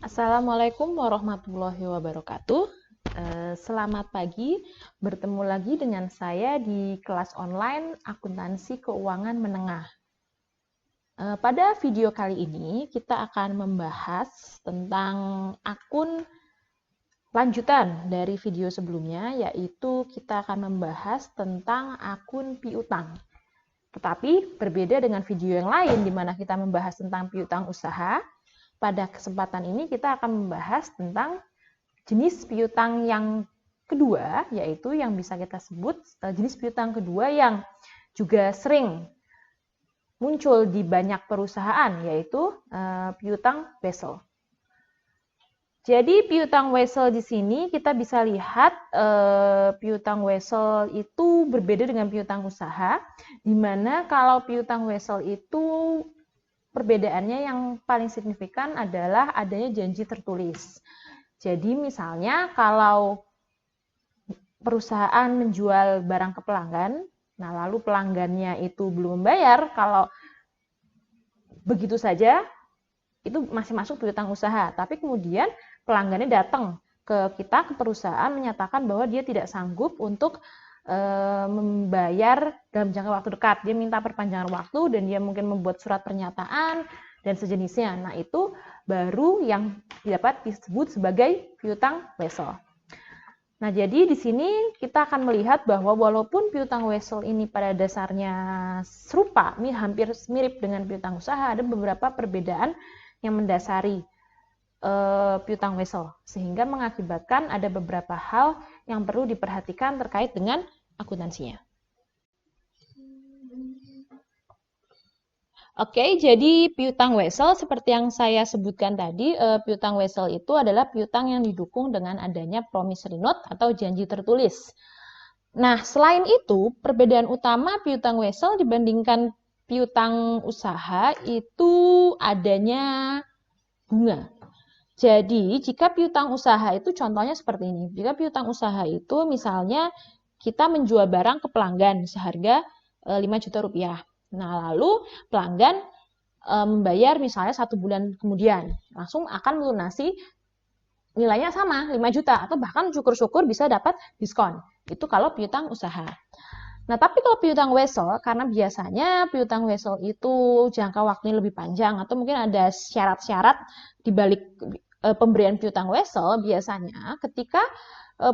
Assalamualaikum warahmatullahi wabarakatuh. Selamat pagi, bertemu lagi dengan saya di kelas online Akuntansi Keuangan Menengah. Pada video kali ini kita akan membahas tentang akun lanjutan dari video sebelumnya, yaitu kita akan membahas tentang akun piutang. Tetapi berbeda dengan video yang lain di mana kita membahas tentang piutang usaha. Pada kesempatan ini kita akan membahas tentang jenis piutang yang kedua, yaitu yang bisa kita sebut jenis piutang kedua yang juga sering muncul di banyak perusahaan, yaitu piutang wesel. Jadi piutang wesel di sini kita bisa lihat piutang wesel itu berbeda dengan piutang usaha, di mana kalau piutang wesel itu perbedaannya yang paling signifikan adalah adanya janji tertulis. Jadi misalnya kalau perusahaan menjual barang ke pelanggan, nah lalu pelanggannya itu belum membayar, kalau begitu saja itu masih masuk piutang usaha. Tapi kemudian pelanggannya datang ke kita, ke perusahaan, menyatakan bahwa dia tidak sanggup untuk membayar dalam jangka waktu dekat. Dia minta perpanjangan waktu dan dia mungkin membuat surat pernyataan dan sejenisnya. Nah, itu baru yang dapat disebut sebagai piutang wesel. Nah, jadi di sini kita akan melihat bahwa walaupun piutang wesel ini pada dasarnya serupa, ini hampir mirip dengan piutang usaha, ada beberapa perbedaan yang mendasari piutang wesel, sehingga mengakibatkan ada beberapa hal yang perlu diperhatikan terkait dengan akuntansinya. Oke, jadi piutang wesel seperti yang saya sebutkan tadi, piutang wesel itu adalah piutang yang didukung dengan adanya promissory note atau janji tertulis. Nah, selain itu, perbedaan utama piutang wesel dibandingkan piutang usaha itu adanya bunga. Jadi, jika piutang usaha itu contohnya seperti ini. Jika piutang usaha itu misalnya kita menjual barang ke pelanggan seharga 5 juta rupiah. Nah, lalu pelanggan membayar misalnya 1 bulan kemudian, langsung akan melunasi nilainya sama, 5 juta, atau bahkan syukur-syukur bisa dapat diskon. Itu kalau piutang usaha. Nah, tapi kalau piutang wesel, karena biasanya piutang wesel itu jangka waktunya lebih panjang, atau mungkin ada syarat-syarat di balik pemberian piutang wesel, biasanya ketika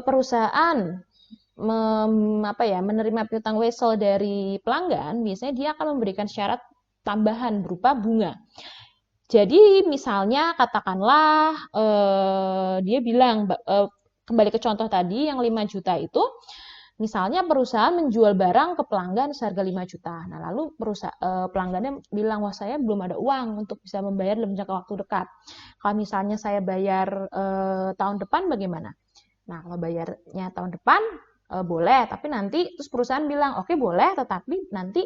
perusahaan menerima piutang wesel dari pelanggan, biasanya dia akan memberikan syarat tambahan berupa bunga. Jadi misalnya katakanlah dia bilang kembali ke contoh tadi yang 5 juta itu, misalnya perusahaan menjual barang ke pelanggan seharga 5 juta. Nah, lalu pelanggannya bilang, wah saya belum ada uang untuk bisa membayar dalam jangka waktu dekat. Kalau misalnya saya bayar tahun depan bagaimana? Nah, kalau bayarnya tahun depan boleh, tapi nanti terus perusahaan bilang, oke boleh, tetapi nanti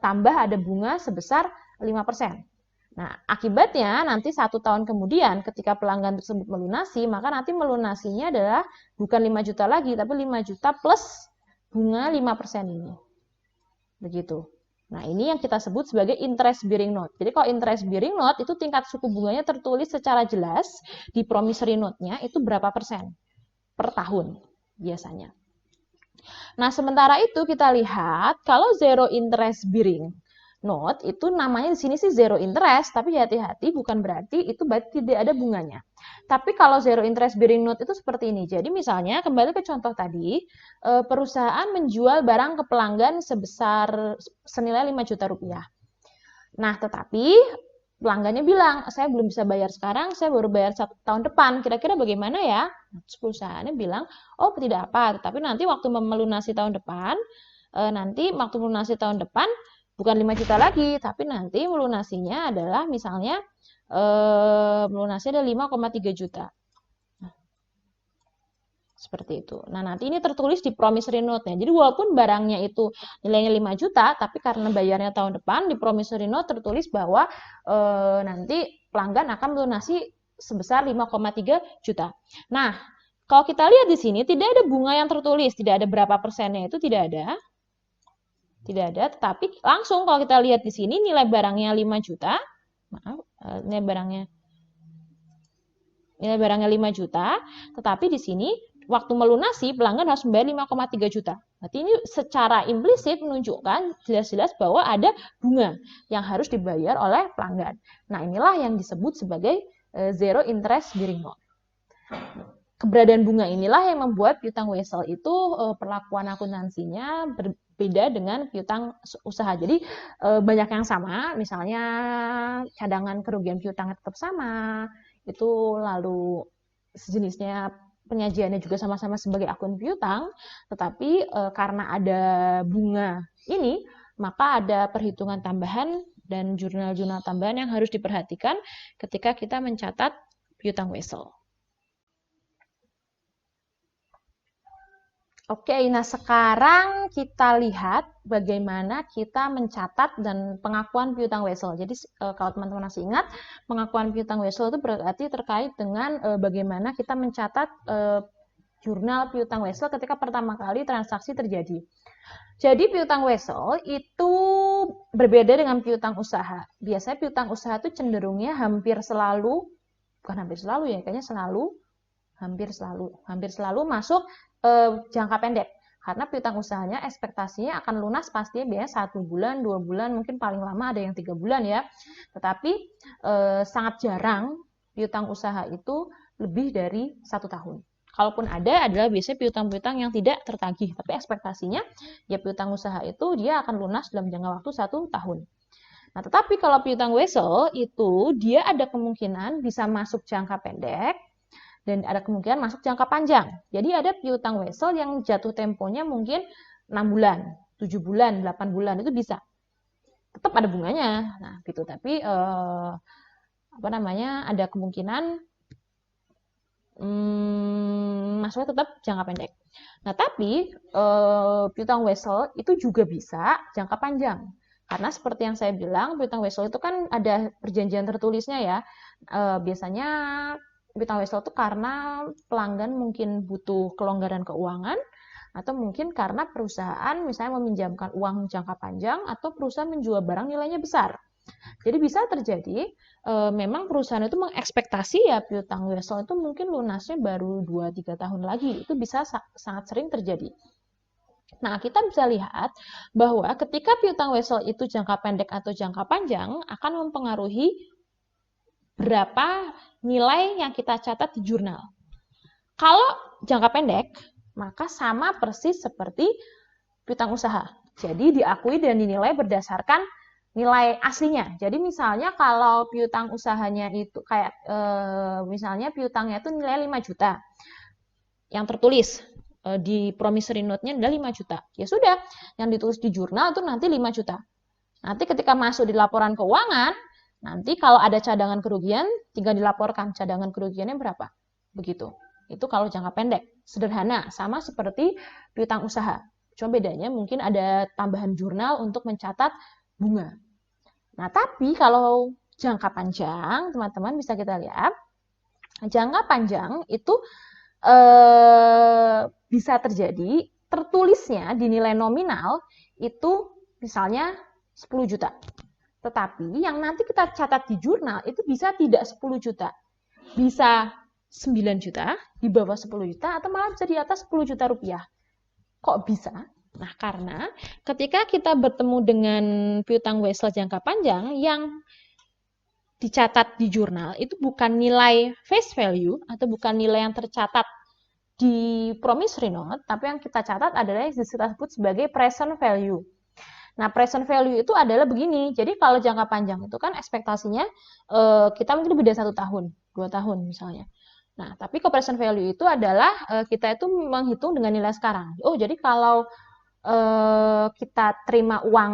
tambah ada bunga sebesar 5%. Nah, akibatnya nanti 1 tahun kemudian ketika pelanggan tersebut melunasi, maka nanti melunasinya adalah bukan 5 juta lagi, tapi 5 juta plus bunga 5% ini. Begitu. Nah, ini yang kita sebut sebagai interest bearing note. Jadi kalau interest bearing note itu tingkat suku bunganya tertulis secara jelas di promissory note-nya itu berapa persen per tahun biasanya. Nah, sementara itu kita lihat kalau zero interest bearing note itu namanya di sini sih zero interest, tapi hati-hati bukan berarti itu tidak ada bunganya. Tapi kalau zero interest bearing note itu seperti ini. Jadi misalnya kembali ke contoh tadi, perusahaan menjual barang ke pelanggan sebesar senilai 5 juta rupiah. Nah, tetapi pelanggannya bilang, saya belum bisa bayar sekarang, saya baru bayar 1 tahun depan. Kira-kira bagaimana ya? Perusahaannya bilang, oh tidak apa, tapi nanti waktu melunasi tahun depan, nanti waktu melunasi tahun depan bukan 5 juta lagi, tapi nanti melunasinya adalah misalnya melunasi ada 5,3 juta. Seperti itu. Nah, nanti ini tertulis di promissory note-nya. Jadi walaupun barangnya itu nilainya 5 juta, tapi karena bayarnya tahun depan, di promissory note tertulis bahwa nanti pelanggan akan melunasi sebesar 5,3 juta. Nah, kalau kita lihat di sini tidak ada bunga yang tertulis, tidak ada berapa persennya itu tidak ada. Tidak ada, tetapi langsung kalau kita lihat di sini nilai barangnya 5 juta. Maaf, nilai barangnya nilai barangnya 5 juta, tetapi di sini waktu melunasi pelanggan harus membayar 5,3 juta. Berarti ini secara implisit menunjukkan jelas-jelas bahwa ada bunga yang harus dibayar oleh pelanggan. Nah, inilah yang disebut sebagai zero interest bearing note. Keberadaan bunga inilah yang membuat piutang wesel itu perlakuan akuntansinya berbeda dengan piutang usaha. Jadi banyak yang sama, misalnya cadangan kerugian piutang tetap sama, itu lalu sejenisnya penyajiannya juga sama-sama sebagai akun piutang, tetapi karena ada bunga ini, maka ada perhitungan tambahan dan jurnal-jurnal tambahan yang harus diperhatikan ketika kita mencatat piutang wesel. Oke, nah sekarang kita lihat bagaimana kita mencatat dan pengakuan piutang wesel. Jadi kalau teman-teman masih ingat, pengakuan piutang wesel itu berarti terkait dengan bagaimana kita mencatat jurnal piutang wesel ketika pertama kali transaksi terjadi. Jadi piutang wesel itu berbeda dengan piutang usaha. Biasanya piutang usaha itu cenderungnya hampir selalu, bukan hampir selalu ya, kayaknya hampir selalu masuk jangka pendek. Karena piutang usahanya ekspektasinya akan lunas pastinya biasanya 1 bulan, 2 bulan, mungkin paling lama ada yang 3 bulan ya. Tetapi sangat jarang piutang usaha itu lebih dari 1 tahun. Kalaupun ada adalah biasanya piutang-piutang yang tidak tertagih, tapi ekspektasinya ya piutang usaha itu dia akan lunas dalam jangka waktu 1 tahun. Nah, tetapi kalau piutang wesel itu dia ada kemungkinan bisa masuk jangka pendek dan ada kemungkinan masuk jangka panjang. Jadi ada piutang wesel yang jatuh temponya mungkin 6 bulan, 7 bulan, 8 bulan itu bisa. Tetap ada bunganya. Nah, gitu. Tapi ada kemungkinan masuknya tetap jangka pendek. Nah, tapi piutang wesel itu juga bisa jangka panjang. Karena seperti yang saya bilang, piutang wesel itu kan ada perjanjian tertulisnya ya. Biasanya piutang wesel itu karena pelanggan mungkin butuh kelonggaran keuangan, atau mungkin karena perusahaan misalnya meminjamkan uang jangka panjang, atau perusahaan menjual barang nilainya besar. Jadi bisa terjadi memang perusahaan itu mengekspektasi ya piutang wesel itu mungkin lunasnya baru 2-3 tahun lagi. Itu bisa sangat sering terjadi. Nah, kita bisa lihat bahwa ketika piutang wesel itu jangka pendek atau jangka panjang akan mempengaruhi berapa nilai yang kita catat di jurnal. Kalau jangka pendek, maka sama persis seperti piutang usaha. Jadi diakui dan dinilai berdasarkan nilai aslinya. Jadi misalnya kalau piutang usahanya itu kayak misalnya piutangnya itu nilai 5 juta. Yang tertulis di promissory note-nya adalah 5 juta. Ya sudah, yang ditulis di jurnal itu nanti 5 juta. Nanti ketika masuk di laporan keuangan, nanti kalau ada cadangan kerugian, tinggal dilaporkan cadangan kerugiannya berapa. Begitu. Itu kalau jangka pendek. Sederhana, sama seperti piutang usaha. Cuma bedanya mungkin ada tambahan jurnal untuk mencatat bunga. Nah, tapi kalau jangka panjang, teman-teman bisa kita lihat, jangka panjang itu bisa terjadi tertulisnya di nilai nominal itu misalnya 10 juta. Tetapi yang nanti kita catat di jurnal itu bisa tidak 10 juta. Bisa 9 juta, di bawah 10 juta, atau malah bisa di atas 10 juta rupiah. Kok bisa? Nah, karena ketika kita bertemu dengan piutang wesel jangka panjang yang dicatat di jurnal, itu bukan nilai face value atau bukan nilai yang tercatat di promissory note, tapi yang kita catat adalah yang disebut sebagai present value. Nah, present value itu adalah begini. Jadi kalau jangka panjang itu kan ekspektasinya kita mungkin beda 1 tahun, 2 tahun misalnya. Nah, tapi ke present value itu adalah kita itu menghitung dengan nilai sekarang. Oh, jadi kalau kita terima uang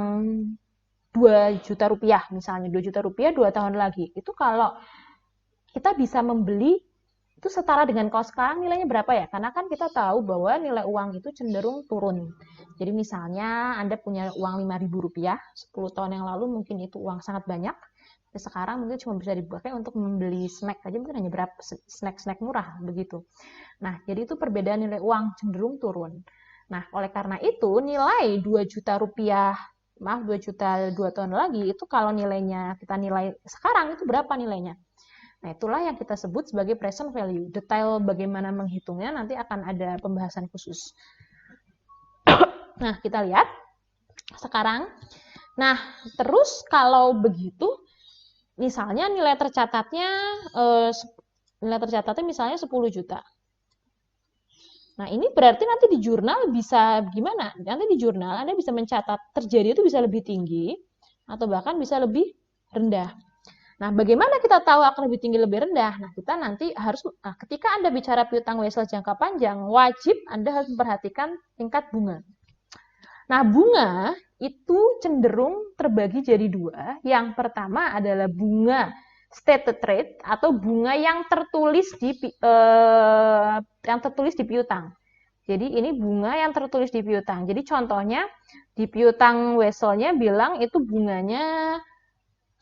2 juta rupiah misalnya, 2 juta rupiah 2 tahun lagi. Itu kalau kita bisa membeli itu setara dengan kalau sekarang nilainya berapa ya? Karena kan kita tahu bahwa nilai uang itu cenderung turun. Jadi misalnya Anda punya uang 5.000 rupiah, 10 tahun yang lalu mungkin itu uang sangat banyak. Tapi sekarang mungkin cuma bisa dipakai untuk membeli snack aja, mungkin hanya berapa snack murah begitu. Nah, jadi itu perbedaan nilai uang cenderung turun. Nah, oleh karena itu nilai 2 juta rupiah, 2 juta 2 tahun lagi, itu kalau nilainya kita nilai sekarang itu berapa nilainya? Nah, itulah yang kita sebut sebagai present value. Detail bagaimana menghitungnya nanti akan ada pembahasan khusus. Nah, kita lihat sekarang. Nah, terus kalau begitu, misalnya nilai tercatatnya misalnya 10 juta. Nah, ini berarti nanti di jurnal bisa gimana? Nanti di jurnal Anda bisa mencatat terjadi itu bisa lebih tinggi atau bahkan bisa lebih rendah. Nah, bagaimana kita tahu akan lebih tinggi lebih rendah? Nah, kita nanti harus ketika Anda bicara piutang Wesel jangka panjang, wajib Anda harus memperhatikan tingkat bunga. Nah, bunga itu cenderung terbagi jadi dua. Yang pertama adalah bunga stated rate atau bunga yang tertulis di piutang. Jadi ini bunga yang tertulis di piutang. Jadi contohnya di piutang Weselnya bilang itu bunganya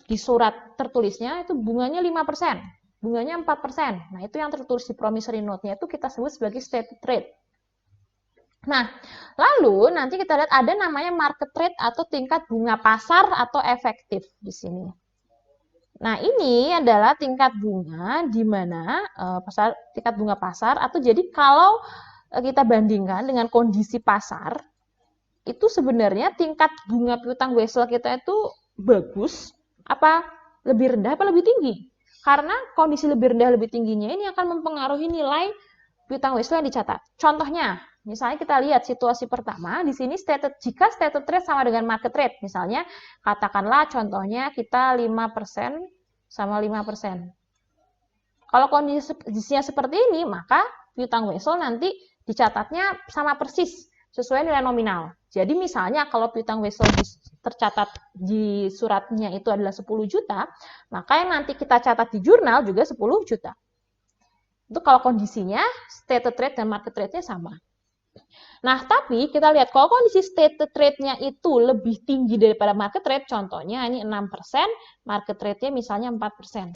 di surat tertulisnya itu bunganya 5%, bunganya 4%. Nah, itu yang tertulis di promissory note-nya itu kita sebut sebagai stated rate. Nah, lalu nanti kita lihat ada namanya market rate atau tingkat bunga pasar atau efektif di sini. Nah, ini adalah tingkat bunga di mana tingkat bunga pasar atau jadi kalau kita bandingkan dengan kondisi pasar, itu sebenarnya tingkat bunga piutang Wesel kita itu bagus, apa lebih rendah apa lebih tinggi? Karena kondisi lebih rendah lebih tingginya ini akan mempengaruhi nilai piutang Wesel yang dicatat. Contohnya, misalnya kita lihat situasi pertama, di sini jika stated rate sama dengan market rate, misalnya katakanlah contohnya kita 5% sama 5%. Kalau kondisinya seperti ini, maka piutang Wesel nanti dicatatnya sama persis sesuai nilai nominal. Jadi misalnya kalau piutang Wesel tercatat di suratnya itu adalah 10 juta, maka yang nanti kita catat di jurnal juga 10 juta. Itu kalau kondisinya stated rate dan market rate-nya sama. Nah, tapi kita lihat kalau kondisi stated rate-nya itu lebih tinggi daripada market rate, contohnya ini 6%, market rate-nya misalnya 4%.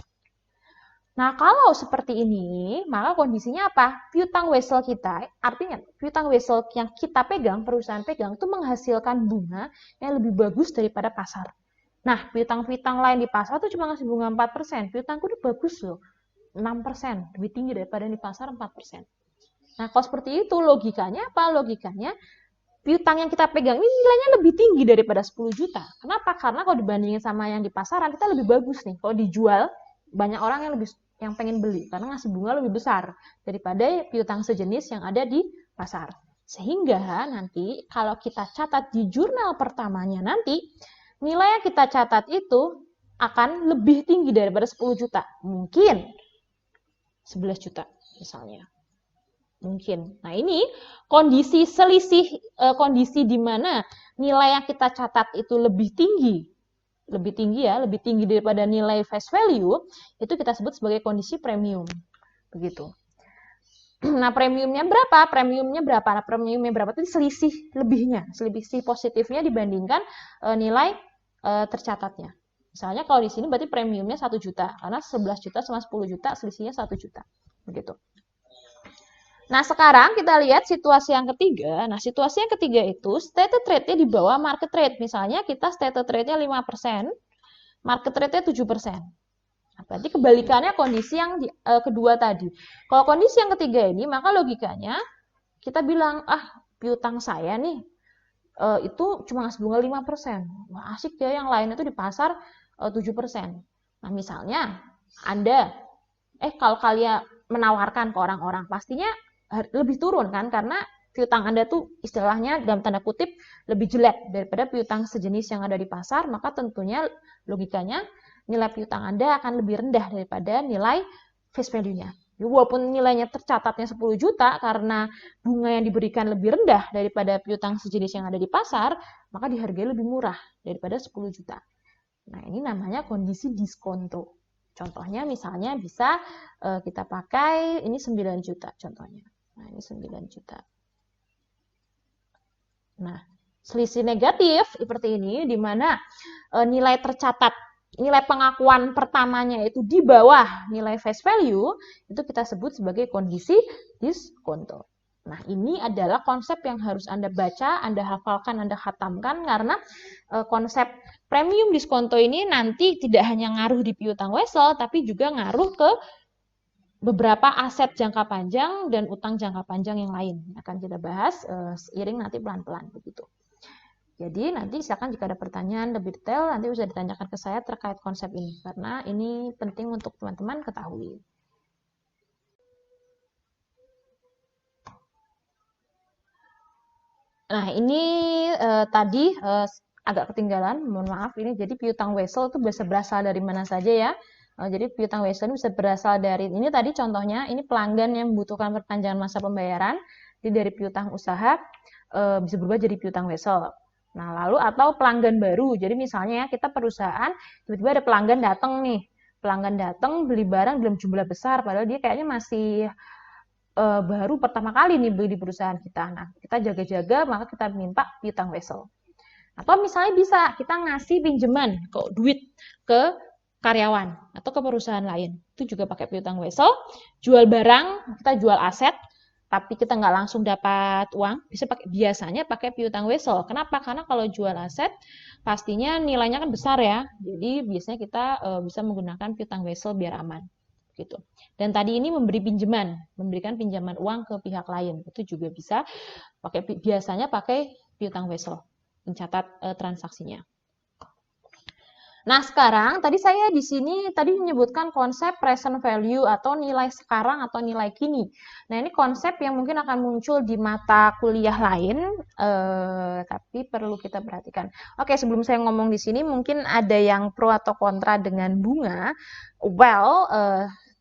Nah, kalau seperti ini, maka kondisinya apa? Piutang Wesel kita, artinya piutang Wesel yang kita pegang, perusahaan pegang, itu menghasilkan bunga yang lebih bagus daripada pasar. Nah, piutang-piutang lain di pasar itu cuma ngasih bunga 4%. Piutangku itu bagus loh, 6%. Lebih tinggi daripada di pasar 4%. Nah, kalau seperti itu, logikanya apa? Logikanya, piutang yang kita pegang ini nilainya lebih tinggi daripada 10 juta. Kenapa? Karena kalau dibandingin sama yang di pasaran, kita lebih bagus nih. Kalau dijual, banyak orang yang pengen beli karena ngasih bunga lebih besar daripada piutang sejenis yang ada di pasar. Sehingga nanti kalau kita catat di jurnal pertamanya nanti, nilai yang kita catat itu akan lebih tinggi daripada 10 juta. Mungkin 11 juta misalnya. Mungkin. Nah, ini kondisi kondisi di mana nilai yang kita catat itu lebih tinggi daripada nilai face value, itu kita sebut sebagai kondisi premium. Begitu. Nah, premiumnya berapa? Nah, premiumnya berapa itu selisih lebihnya, selisih positifnya dibandingkan nilai tercatatnya. Misalnya kalau di sini berarti premiumnya 1 juta, karena 11 juta sama 10 juta selisihnya 1 juta. Begitu. Nah, sekarang kita lihat situasi yang ketiga. Nah, situasi yang ketiga itu stated rate-nya di bawah market rate. Misalnya kita stated rate-nya 5%, market rate-nya 7%. Nah, berarti kebalikannya kondisi yang kedua tadi. Kalau kondisi yang ketiga ini, maka logikanya kita bilang, piutang saya nih, itu cuma ngasih bunga 5%. Wah, asik ya, yang lain itu di pasar 7%. Nah, misalnya Anda, kalau kalian menawarkan ke orang-orang, pastinya lebih turun kan, karena piutang Anda tuh istilahnya dalam tanda kutip lebih jelek daripada piutang sejenis yang ada di pasar, maka tentunya logikanya nilai piutang Anda akan lebih rendah daripada nilai face value-nya. Walaupun nilainya tercatatnya 10 juta karena bunga yang diberikan lebih rendah daripada piutang sejenis yang ada di pasar, maka dihargai lebih murah daripada 10 juta. Nah, ini namanya kondisi diskonto. Contohnya misalnya bisa kita pakai ini 9 juta contohnya. Nah, ini 9 juta. Nah, selisih negatif seperti ini di mana nilai tercatat, nilai pengakuan pertamanya itu di bawah nilai face value, itu kita sebut sebagai kondisi diskonto. Nah, ini adalah konsep yang harus Anda baca, Anda hafalkan, Anda khatamkan, karena konsep premium diskonto ini nanti tidak hanya ngaruh di piutang wesel, tapi juga ngaruh ke beberapa aset jangka panjang dan utang jangka panjang yang lain. Akan kita bahas seiring nanti pelan-pelan begitu. Jadi nanti silakan jika ada pertanyaan lebih detail, nanti bisa ditanyakan ke saya terkait konsep ini, karena ini penting untuk teman-teman ketahui. Nah, ini tadi agak ketinggalan, mohon maaf. Ini jadi piutang wesel itu bisa berasal dari mana saja ya. Jadi piutang wesel ini bisa berasal dari, ini tadi contohnya, ini pelanggan yang membutuhkan perpanjangan masa pembayaran, jadi dari piutang usaha bisa berubah jadi piutang wesel. Nah, lalu atau pelanggan baru. Jadi misalnya ya, kita perusahaan, tiba-tiba ada pelanggan datang nih. Pelanggan datang beli barang dalam jumlah besar, padahal dia kayaknya masih baru pertama kali nih beli di perusahaan kita. Nah, kita jaga-jaga, maka kita minta piutang wesel. Atau misalnya bisa kita ngasih pinjaman duit ke karyawan atau ke perusahaan lain. Itu juga pakai piutang wesel. Jual barang, kita jual aset, tapi kita nggak langsung dapat uang, biasanya pakai piutang wesel. Kenapa? Karena kalau jual aset, pastinya nilainya kan besar ya. Jadi biasanya kita bisa menggunakan piutang wesel biar aman. Gitu. Dan tadi ini memberikan pinjaman uang ke pihak lain, itu juga bisa biasanya pakai piutang wesel, mencatat transaksinya. Nah, sekarang tadi saya di sini tadi menyebutkan konsep present value atau nilai sekarang atau nilai kini. Nah, ini konsep yang mungkin akan muncul di mata kuliah lain, tapi perlu kita perhatikan. Oke, sebelum saya ngomong di sini, mungkin ada yang pro atau kontra dengan bunga. Well,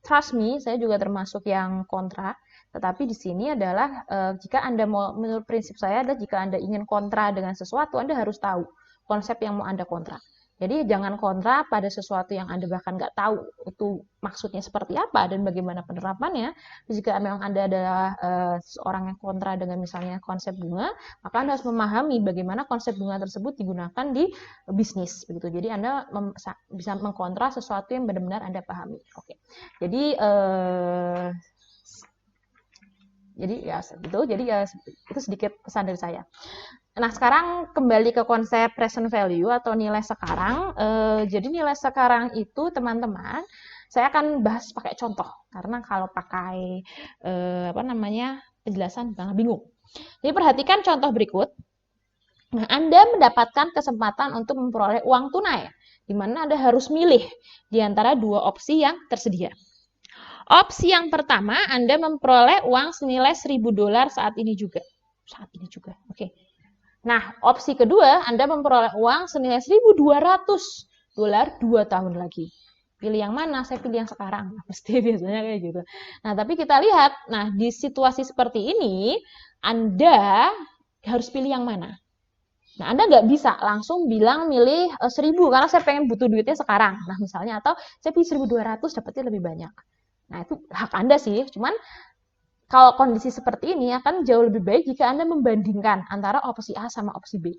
trust me, saya juga termasuk yang kontra. Tetapi di sini adalah jika Anda mau, menurut prinsip saya adalah jika Anda ingin kontra dengan sesuatu, Anda harus tahu konsep yang mau Anda kontra. Jadi jangan kontra pada sesuatu yang Anda bahkan nggak tahu itu maksudnya seperti apa dan bagaimana penerapannya. Jika memang Anda adalah seorang yang kontra dengan misalnya konsep bunga, maka Anda harus memahami bagaimana konsep bunga tersebut digunakan di bisnis. Begitu. Jadi Anda bisa mengkontra sesuatu yang benar-benar Anda pahami. Oke. Jadi ya gitu. Jadi ya itu sedikit pesan dari saya. Nah, sekarang kembali ke konsep present value atau nilai sekarang. Jadi nilai sekarang itu teman-teman, saya akan bahas pakai contoh karena kalau pakai penjelasan sangat bingung. Jadi perhatikan contoh berikut. Nah, Anda mendapatkan kesempatan untuk memperoleh uang tunai, di mana Anda harus milih di antara dua opsi yang tersedia. Opsi yang pertama, Anda memperoleh uang senilai $1.000 saat ini juga. Oke. Nah, opsi kedua, Anda memperoleh uang senilai $1.200 2 tahun lagi. Pilih yang mana? Saya pilih yang sekarang. Pasti biasanya kayak gitu. Nah, tapi kita lihat, nah di situasi seperti ini, Anda harus pilih yang mana? Nah, Anda nggak bisa langsung bilang milih 1.000 karena saya pengen butuh duitnya sekarang. Nah, misalnya, atau saya pilih 1.200 dapatnya lebih banyak. Nah, itu hak Anda sih. Cuman kalau kondisi seperti ini akan jauh lebih baik jika Anda membandingkan antara opsi A sama opsi B.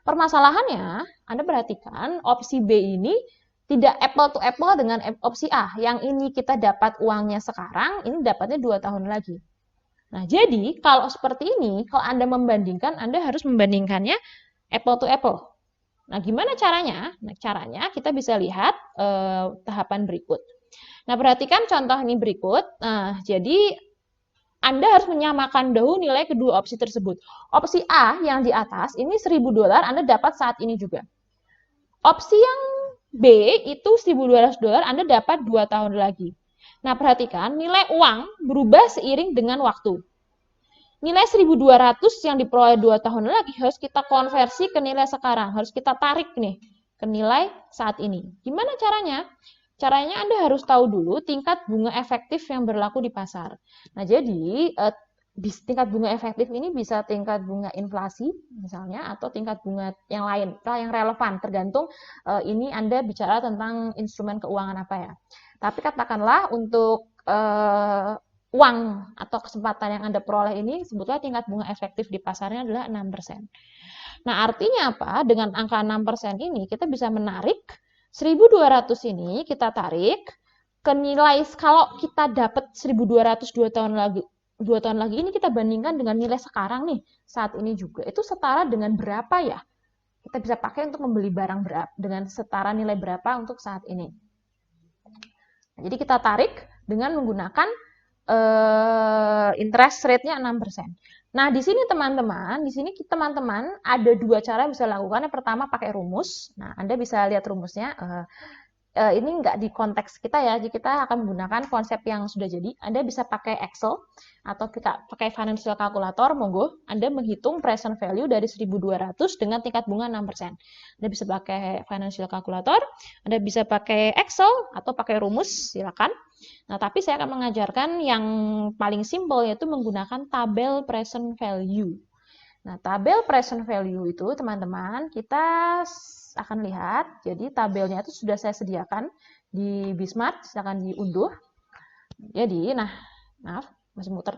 Permasalahannya, Anda perhatikan opsi B ini tidak apple to apple dengan opsi A. Yang ini kita dapat uangnya sekarang, ini dapatnya 2 tahun lagi. Nah, jadi kalau seperti ini, kalau Anda membandingkan, Anda harus membandingkannya apple to apple. Nah, gimana caranya? Nah, caranya kita bisa lihat tahapan berikut. Nah, perhatikan contoh ini berikut. Nah, jadi Anda harus menyamakan dahulu nilai kedua opsi tersebut. Opsi A yang di atas, ini $1.000 Anda dapat saat ini juga. Opsi yang B itu $1.200 Anda dapat 2 tahun lagi. Nah, perhatikan nilai uang berubah seiring dengan waktu. Nilai 1.200 yang diperoleh 2 tahun lagi harus kita konversi ke nilai sekarang. Harus kita tarik nih ke nilai saat ini. Gimana caranya? Caranya Anda harus tahu dulu tingkat bunga efektif yang berlaku di pasar. Nah, jadi tingkat bunga efektif ini bisa tingkat bunga inflasi misalnya atau tingkat bunga yang lain, yang relevan tergantung ini Anda bicara tentang instrumen keuangan apa ya. Tapi katakanlah untuk uang atau kesempatan yang Anda peroleh ini sebetulnya tingkat bunga efektif di pasarnya adalah 6%. Nah, artinya apa? Dengan angka 6% ini kita bisa menarik 1.200 ini kita tarik ke nilai, kalau kita dapat 1.200 2 tahun lagi 2 tahun lagi ini kita bandingkan dengan nilai sekarang nih, saat ini juga, itu setara dengan berapa ya? Kita bisa pakai untuk membeli barang berapa, dengan setara nilai berapa untuk saat ini. Nah, jadi kita tarik dengan menggunakan interest rate-nya 6%. Nah, di sini teman-teman ada 2 cara yang bisa lakukan. Yang pertama pakai rumus. Nah, Anda bisa lihat rumusnya. Ini nggak di konteks kita ya, jadi kita akan menggunakan konsep yang sudah jadi. Anda bisa pakai Excel atau kita pakai financial calculator, monggo. Anda menghitung present value dari 1.200 dengan tingkat bunga 6%. Anda bisa pakai financial calculator, Anda bisa pakai Excel atau pakai rumus, silakan. Nah, tapi saya akan mengajarkan yang paling simple yaitu menggunakan tabel present value. Nah, tabel present value itu teman-teman kita akan lihat. Jadi tabelnya itu sudah saya sediakan di Bismart, silakan diunduh. Jadi, maaf, masih muter.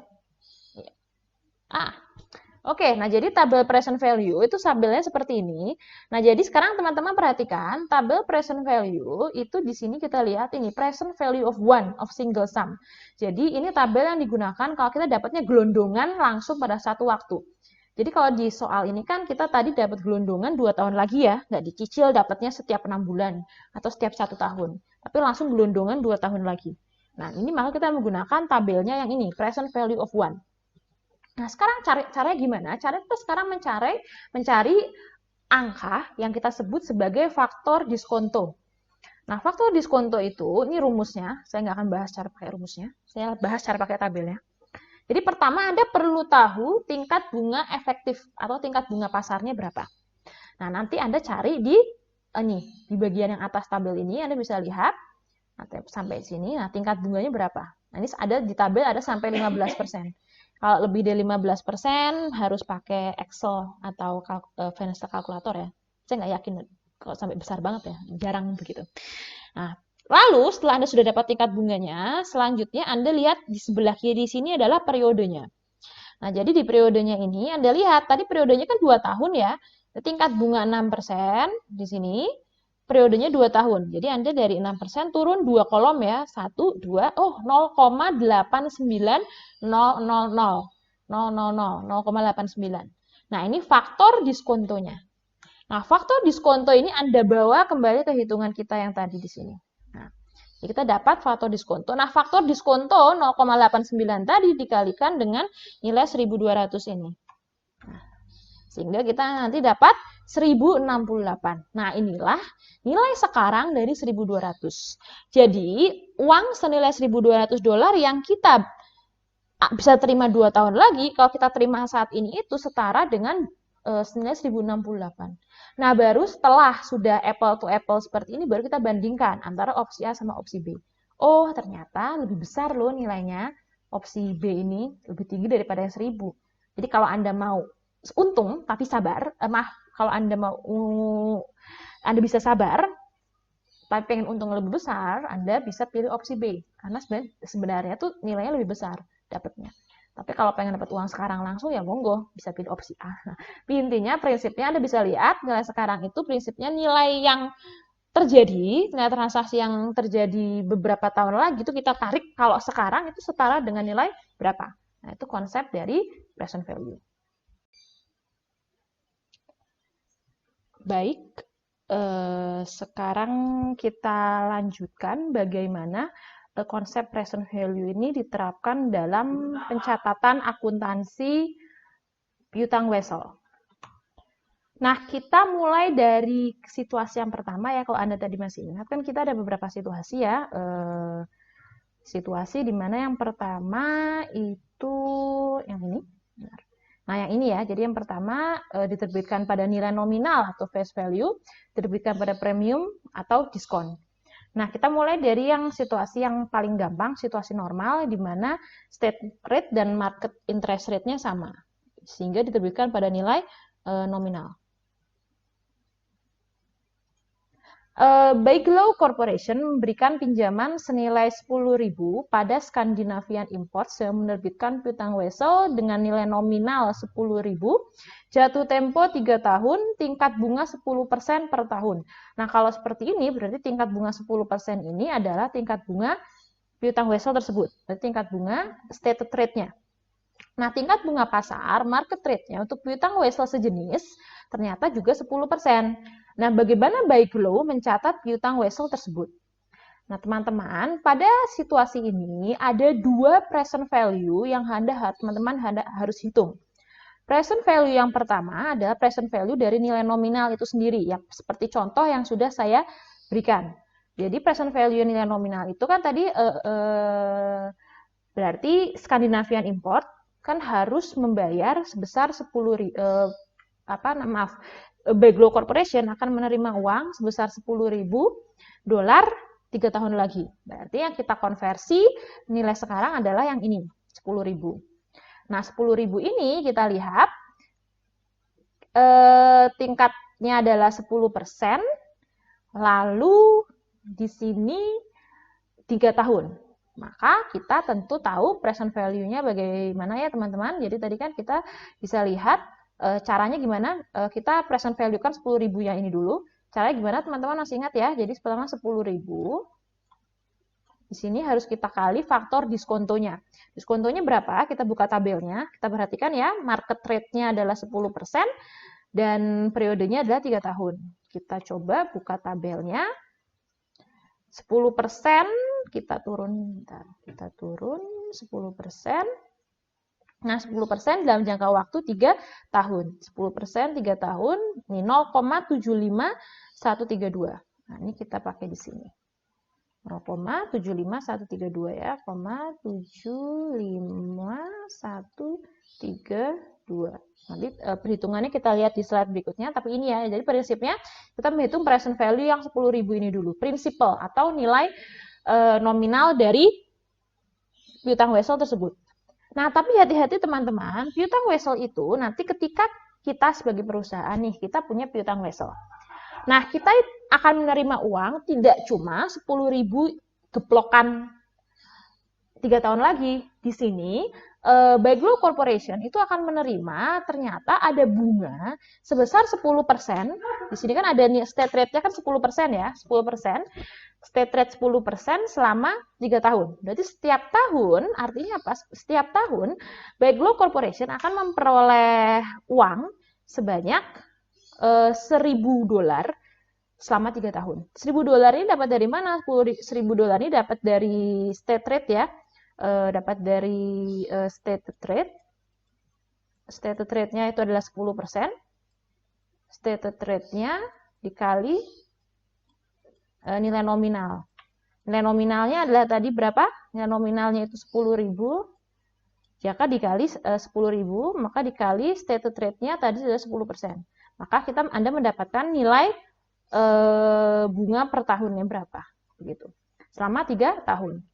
Oke, nah jadi tabel present value itu tabelnya seperti ini. Nah, jadi sekarang teman-teman perhatikan, tabel present value itu di sini kita lihat ini present value of one of single sum. Jadi ini tabel yang digunakan kalau kita dapatnya gelondongan langsung pada satu waktu. Jadi kalau di soal ini kan kita tadi dapat gelondongan 2 tahun lagi ya, nggak dicicil dapatnya setiap 6 bulan atau setiap 1 tahun, tapi langsung gelondongan 2 tahun lagi. Nah, ini maka kita menggunakan tabelnya yang ini, present value of one. Nah, sekarang caranya gimana? Caranya kita sekarang mencari angka yang kita sebut sebagai faktor diskonto. Nah, faktor diskonto itu, ini rumusnya, saya nggak akan bahas cara pakai rumusnya, saya bahas cara pakai tabelnya. Jadi pertama Anda perlu tahu tingkat bunga efektif atau tingkat bunga pasarnya berapa. Nah, nanti Anda cari di bagian yang atas tabel ini Anda bisa lihat sampai sini. Nah, tingkat bunganya berapa? Nah, ini ada di tabel ada sampai 15%. Kalau lebih dari 15% harus pakai Excel atau financial calculator ya. Saya nggak yakin kalau sampai besar banget ya, jarang begitu. Nah, lalu setelah Anda sudah dapat tingkat bunganya, selanjutnya Anda lihat di sebelah kiri sini adalah periodenya. Nah, jadi di periodenya ini Anda lihat, tadi periodenya kan 2 tahun ya, tingkat bunga 6% di sini, periodenya 2 tahun. Jadi Anda dari 6% turun 2 kolom ya, 1, 2, 0,89000, 0,89. Nah, ini faktor diskontonya. Nah, faktor diskonto ini Anda bawa kembali ke hitungan kita yang tadi di sini. Nah, jadi kita dapat faktor diskonto. Nah, faktor diskonto 0,89 tadi dikalikan dengan nilai 1.200 ini. Nah, sehingga kita nanti dapat 1.068. Nah, inilah nilai sekarang dari 1.200. Jadi, uang senilai $1.200 yang kita bisa terima 2 tahun lagi, kalau kita terima saat ini itu setara dengan senilai 1.068. Nah, baru setelah sudah apple to apple seperti ini, baru kita bandingkan antara opsi A sama opsi B. Oh, ternyata lebih besar loh nilainya. Opsi B ini lebih tinggi daripada yang 1.000. Jadi kalau Anda mau untung, tapi sabar, kalau Anda Anda bisa sabar, tapi pengen untung lebih besar, Anda bisa pilih opsi B. Karena sebenarnya tuh nilainya lebih besar dapatnya. Tapi kalau pengen dapat uang sekarang langsung ya monggo, bisa pilih opsi A. Nah, intinya prinsipnya Anda bisa lihat nilai sekarang itu prinsipnya nilai yang terjadi, nilai transaksi yang terjadi beberapa tahun lagi itu kita tarik kalau sekarang itu setara dengan nilai berapa. Nah, itu konsep dari present value. Baik, sekarang kita lanjutkan bagaimana konsep present value ini diterapkan dalam pencatatan akuntansi piutang wesel. Nah, kita mulai dari situasi yang pertama ya, kalau Anda tadi masih ingat kan kita ada beberapa situasi ya. Situasi di mana yang pertama itu yang ini. Nah, yang ini ya, jadi yang pertama diterbitkan pada nilai nominal atau face value, diterbitkan pada premium atau diskon. Nah, kita mulai dari yang situasi yang paling gampang, situasi normal, di mana state rate dan market interest rate-nya sama, sehingga diterbitkan pada nilai nominal. Baigelow Corporation memberikan pinjaman senilai 10.000 pada Scandinavian Imports yang menerbitkan piutang wesel dengan nilai nominal 10.000, jatuh tempo 3 tahun, tingkat bunga 10% per tahun. Nah, kalau seperti ini berarti tingkat bunga 10% ini adalah tingkat bunga piutang wesel tersebut. Berarti tingkat bunga stated rate-nya. Nah, tingkat bunga pasar market rate-nya untuk piutang wesel sejenis ternyata juga 10%. Nah, bagaimana By Glow mencatat piutang wesel tersebut? Nah, teman-teman, pada situasi ini ada dua present value yang teman-teman harus hitung. Present value yang pertama adalah present value dari nilai nominal itu sendiri, ya, seperti contoh yang sudah saya berikan. Jadi present value nilai nominal itu kan tadi berarti Scandinavian Import kan harus membayar sebesar 10.000 By Glow Corporation akan menerima uang sebesar $10.000 3 tahun lagi. Berarti yang kita konversi nilai sekarang adalah yang ini, 10.000. Nah, 10.000 ini kita lihat tingkatnya adalah 10%, lalu di sini 3 tahun. Maka kita tentu tahu present value-nya bagaimana ya teman-teman. Jadi tadi kan kita bisa lihat caranya gimana. Kita present value kan 10.000 yang ini dulu. Caranya gimana teman-teman masih ingat ya. Jadi pertama 10.000. Di sini harus kita kali faktor diskontonya. Diskontonya berapa? Kita buka tabelnya. Kita perhatikan ya, market rate-nya adalah 10% dan periodenya adalah 3 tahun. Kita coba buka tabelnya. 10% kita turun 10%. Nah, 10% dalam jangka waktu 3 tahun. 10% 3 tahun, ini 0,75132. Nah, ini kita pakai di sini. 0,75132 ya, 0,75132. Nanti perhitungannya kita lihat di slide berikutnya, tapi ini ya, jadi prinsipnya kita menghitung present value yang 10.000 ini dulu. Principal atau nilai nominal dari piutang wesel tersebut. Nah, tapi hati-hati teman-teman, piutang wesel itu nanti ketika kita sebagai perusahaan nih, kita punya piutang wesel. Nah, kita akan menerima uang tidak cuma 10.000 geplokan 3 tahun lagi. Di sini By Glow Corporation itu akan menerima ternyata ada bunga sebesar 10%. Di sini kan ada state rate-nya kan 10% ya, 10%. State rate 10% selama 3 tahun. Berarti setiap tahun, artinya apa? Setiap tahun By Glow Corporation akan memperoleh uang sebanyak $1.000 selama 3 tahun. $1.000 ini dapat dari mana? $1.000 ini dapat dari state rate ya. Dapat dari stated rate. Stated rate-nya itu adalah 10%. Stated rate-nya dikali nilai nominal. Nilai nominalnya adalah tadi berapa? Nilai nominalnya itu 10.000. Jika dikali 10.000, maka dikali stated rate-nya tadi sudah 10%. Maka Anda mendapatkan nilai bunga per tahunnya berapa. Begitu. Selama 3 tahun.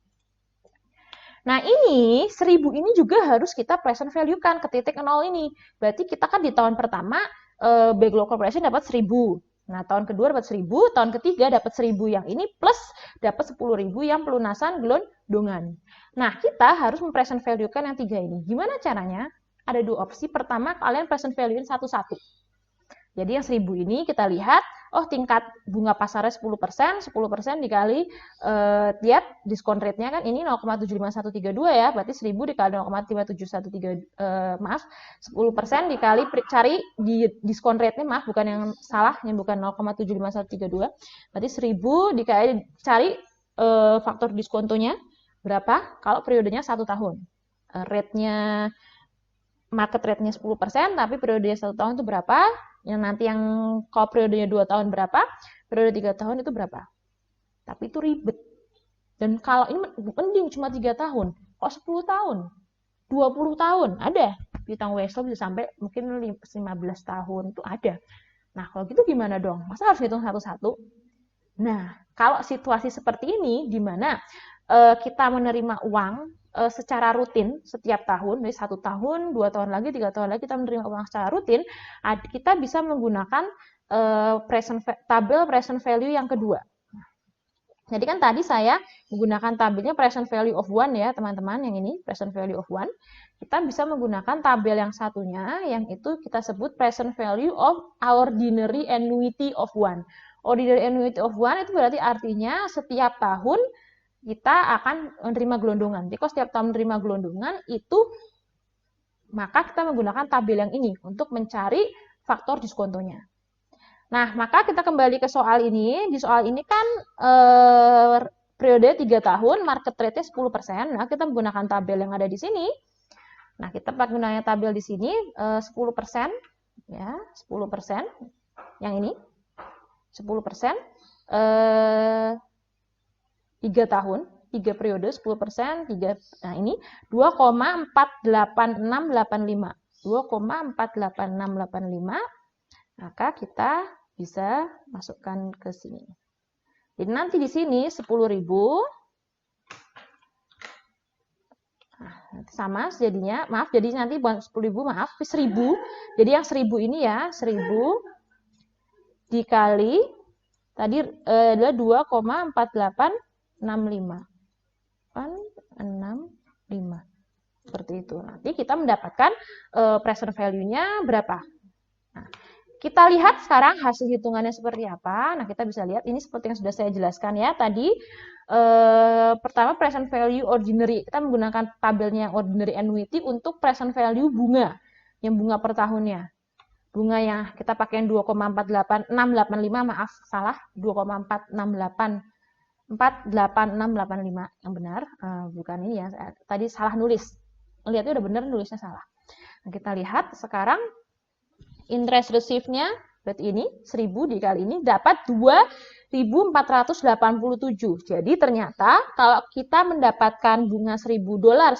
Nah, ini 1.000 ini juga harus kita present value-kan ke titik 0 ini. Berarti kita kan di tahun pertama By Glow Corporation dapat 1.000. Nah, tahun kedua dapat 1.000, tahun ketiga dapat 1.000 yang ini plus dapat 10.000 yang pelunasan gelondongan. Nah, kita harus mempresent value-kan yang 3 ini. Gimana caranya? Ada 2 opsi. Pertama, kalian present value-in satu-satu. Jadi yang 1.000 ini kita lihat, oh tingkat bunga pasarnya 10%, 10% dikali, lihat diskon rate-nya kan ini 0,75132 ya, berarti 1.000 dikali 0,5713, 10% dikali, cari di diskon rate-nya, maaf bukan yang salah, yang bukan 0,75132, berarti 1.000 dikali, cari faktor diskontonya berapa, kalau periodenya 1 tahun. Rate-nya, market rate-nya 10%, tapi periodenya 1 tahun itu berapa? Yang nanti yang kalau periodenya 2 tahun berapa, periode 3 tahun itu berapa. Tapi itu ribet. Dan kalau ini mending cuma 3 tahun, kok 10 tahun, 20 tahun, ada. Piutang wesel bisa sampai mungkin 15 tahun, itu ada. Nah, kalau gitu gimana dong? Masa harus hitung satu-satu? Nah, kalau situasi seperti ini, di mana kita menerima uang secara rutin setiap tahun, dari 1 tahun, 2 tahun lagi, 3 tahun lagi kita menerima uang secara rutin, kita bisa menggunakan tabel present value yang kedua. Jadi kan tadi saya menggunakan tabelnya present value of one ya teman-teman, yang ini present value of one. Kita bisa menggunakan tabel yang satunya, yang itu kita sebut present value of ordinary annuity of one. Ordinary annuity of one itu berarti artinya setiap tahun kita akan menerima gelondongan. Jadi kalau setiap tahun menerima gelondongan itu maka kita menggunakan tabel yang ini untuk mencari faktor diskontonya. Nah, maka kita kembali ke soal ini. Di soal ini kan periode 3 tahun, market rate-nya 10%. Nah, kita menggunakan tabel yang ada di sini. Nah, kita pakai gunanya tabel di sini 10%, ya, 10%. Yang ini 10%, 3 tahun, 3 periode 10%, 3, nah ini 2,48685. 2,48685, maka kita bisa masukkan ke sini. Jadi nanti di sini 10.000, nah, sama jadinya, maaf, jadi nanti bukan 10.000, maaf, 1.000. Jadi yang 1.000 ini ya, 1.000 dikali tadi adalah 2,4865. 65. Seperti itu. Nanti kita mendapatkan present value-nya berapa. Nah, kita lihat sekarang hasil hitungannya seperti apa. Nah, kita bisa lihat ini seperti yang sudah saya jelaskan ya. Tadi pertama present value ordinary. Kita menggunakan tabelnya ordinary annuity untuk present value bunga. Yang bunga per tahunnya. Bunga yang kita pakai 2,48685, maaf, salah, 2,48685 yang benar, bukan ini ya, tadi salah nulis. Lihatnya udah benar, nulisnya salah. Nah, kita lihat sekarang interest received-nya berarti ini 1.000 dikali ini dapat 2.487. Jadi ternyata kalau kita mendapatkan bunga $1.000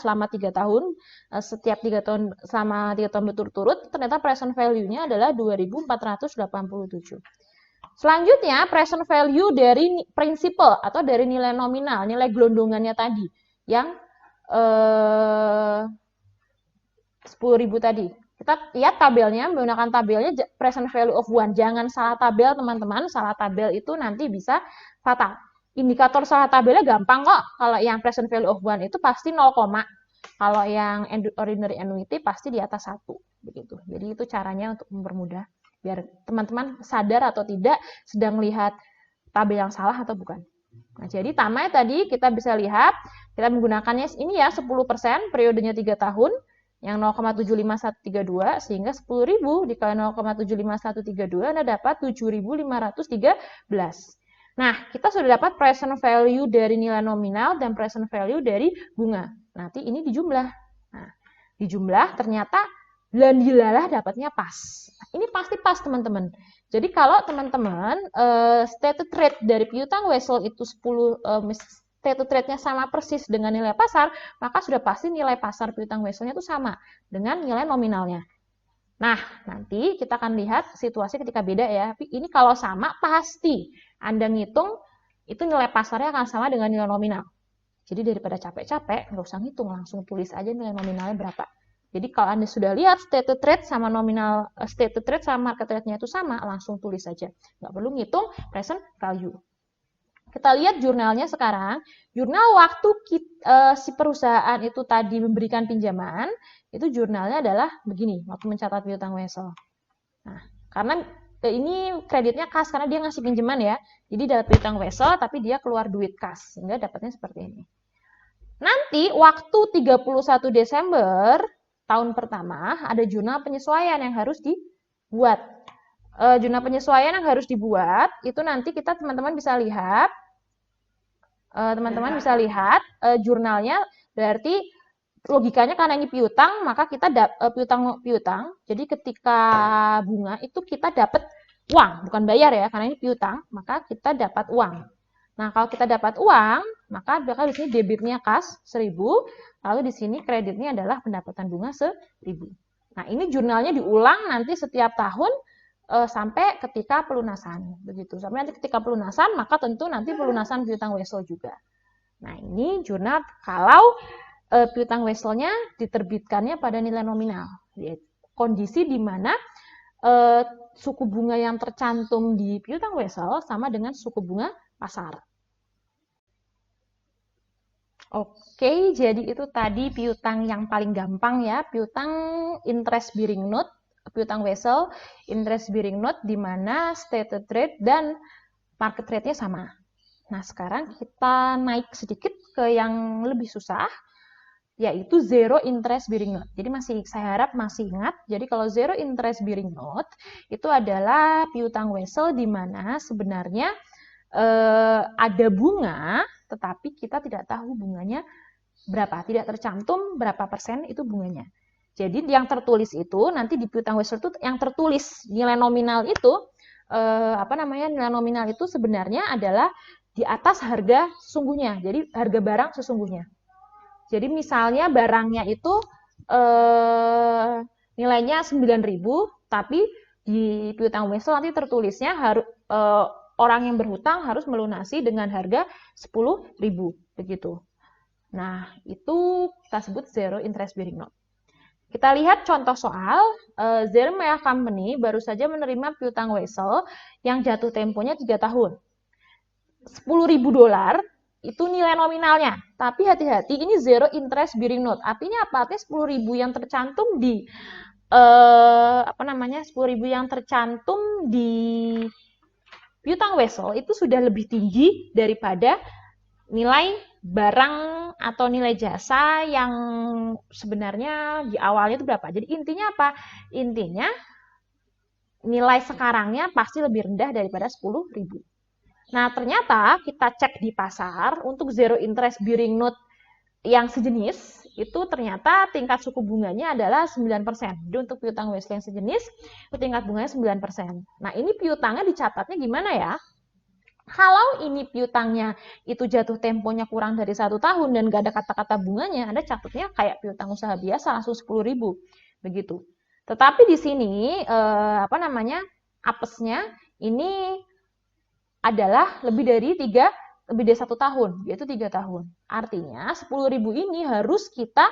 selama 3 tahun, setiap 3 tahun selama 3 tahun berturut-turut, ternyata present value-nya adalah 2.487. Selanjutnya present value dari principal atau dari nilai nominal, nilai gelondongannya tadi yang 10.000 tadi. Kita lihat tabelnya, menggunakan tabelnya present value of 1. Jangan salah tabel teman-teman, salah tabel itu nanti bisa fatal. Indikator salah tabelnya gampang kok. Kalau yang present value of 1 itu pasti 0, kalau yang ordinary annuity pasti di atas 1. Begitu. Jadi itu caranya untuk mempermudah. Biar teman-teman sadar atau tidak sedang lihat tabel yang salah atau bukan. Nah, jadi tamanya tadi kita bisa lihat, kita menggunakannya ini ya 10%, periodenya 3 tahun, yang 0,75132, sehingga 10.000 dikali 0,75132, Anda dapat 7.513. Nah, kita sudah dapat present value dari nilai nominal dan present value dari bunga. Nanti ini dijumlah. Nah, dijumlah ternyata landilalah dapatnya pas. Nah, ini pasti pas teman-teman. Jadi kalau teman-teman stated rate dari piutang wesel itu 10 stated rate-nya sama persis dengan nilai pasar, maka sudah pasti nilai pasar piutang weselnya itu sama dengan nilai nominalnya. Nah, nanti kita akan lihat situasi ketika beda ya. Ini kalau sama pasti Anda ngitung itu nilai pasarnya akan sama dengan nilai nominal. Jadi daripada capek-capek, nggak usah ngitung, langsung tulis aja nilai nominalnya berapa. Jadi kalau Anda sudah lihat stated rate sama nominal, stated rate sama market rate-nya itu sama, langsung tulis saja. Nggak perlu ngitung present value. Kita lihat jurnalnya sekarang. Jurnal waktu si perusahaan itu tadi memberikan pinjaman, itu jurnalnya adalah begini, waktu mencatat piutang wesel. Nah, karena ini kreditnya kas, karena dia ngasih pinjaman ya. Jadi dapat piutang wesel, tapi dia keluar duit kas, sehingga dapatnya seperti ini. Nanti waktu 31 Desember tahun pertama ada jurnal penyesuaian yang harus dibuat. Jurnal penyesuaian yang harus dibuat itu nanti kita teman-teman bisa lihat, jurnalnya, berarti logikanya karena ini piutang maka kita piutang. Jadi ketika bunga itu kita dapat uang, bukan bayar ya, karena ini piutang maka kita dapat uang. Nah, kalau kita dapat uang, maka bakal di sini debitnya kas 1.000, lalu di sini kreditnya adalah pendapatan bunga 1.000. Nah, ini jurnalnya diulang nanti setiap tahun sampai ketika pelunasan, begitu. Sampai nanti ketika pelunasan, maka tentu nanti pelunasan piutang wesel juga. Nah, ini jurnal kalau piutang weselnya diterbitkannya pada nilai nominal. Kondisi di mana suku bunga yang tercantum di piutang wesel sama dengan suku bunga pasar. Oke, jadi itu tadi piutang yang paling gampang ya, piutang interest bearing note, piutang wesel, interest bearing note di mana stated rate dan market rate-nya sama. Nah, sekarang kita naik sedikit ke yang lebih susah, yaitu zero interest bearing note. Jadi saya harap masih ingat. Jadi kalau zero interest bearing note itu adalah piutang wesel di mana sebenarnya ada bunga, tetapi kita tidak tahu bunganya berapa, tidak tercantum berapa persen itu bunganya. Jadi yang tertulis itu nanti di piutang wesel itu yang tertulis nilai nominal itu nilai nominal itu sebenarnya adalah di atas harga sesungguhnya. Jadi harga barang sesungguhnya. Jadi misalnya barangnya itu nilainya 9.000, tapi di piutang wesel nanti tertulisnya harus orang yang berhutang harus melunasi dengan harga 10.000 begitu. Nah, itu kita sebut zero interest bearing note. Kita lihat contoh soal, Zermaya Company baru saja menerima piutang wesel yang jatuh temponya 3 tahun. $10.000 itu nilai nominalnya. Tapi hati-hati, ini zero interest bearing note. Artinya apa? Artinya 10.000 yang tercantum di 10.000 yang tercantum di piutang wesel itu sudah lebih tinggi daripada nilai barang atau nilai jasa yang sebenarnya di awalnya itu berapa. Jadi intinya apa? Intinya nilai sekarangnya pasti lebih rendah daripada 10.000. Nah, ternyata kita cek di pasar untuk zero interest bearing note yang sejenis, itu ternyata tingkat suku bunganya adalah 9%. Jadi untuk piutang wesel yang sejenis, itu tingkat bunganya 9%. Nah, ini piutangnya dicatatnya gimana ya? Kalau ini piutangnya itu jatuh temponya kurang dari 1 tahun dan gak ada kata-kata bunganya, Anda catatnya kayak piutang usaha biasa langsung 10.000 begitu. Tetapi di sini apesnya ini adalah lebih dari 1 tahun, yaitu 3 tahun. Artinya 10.000 ini harus kita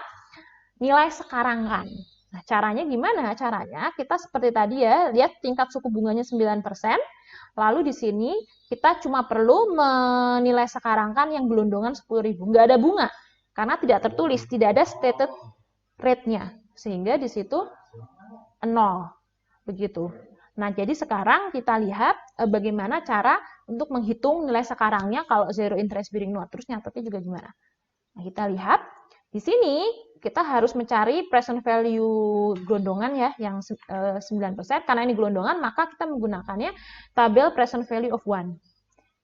nilai sekarangkan. Nah, caranya gimana? Caranya kita seperti tadi ya, lihat tingkat suku bunganya 9%, lalu di sini kita cuma perlu menilai sekarangkan yang gelondongan 10.000. Nggak ada bunga, karena tidak tertulis, tidak ada stated rate-nya. Sehingga di situ 0. Begitu. Nah, jadi sekarang kita lihat bagaimana cara untuk menghitung nilai sekarangnya kalau zero interest bearing note. Terus nyatetnya juga gimana. Nah, kita lihat di sini kita harus mencari present value gelondongan ya yang 9%. Karena ini gelondongan, maka kita menggunakannya tabel present value of 1.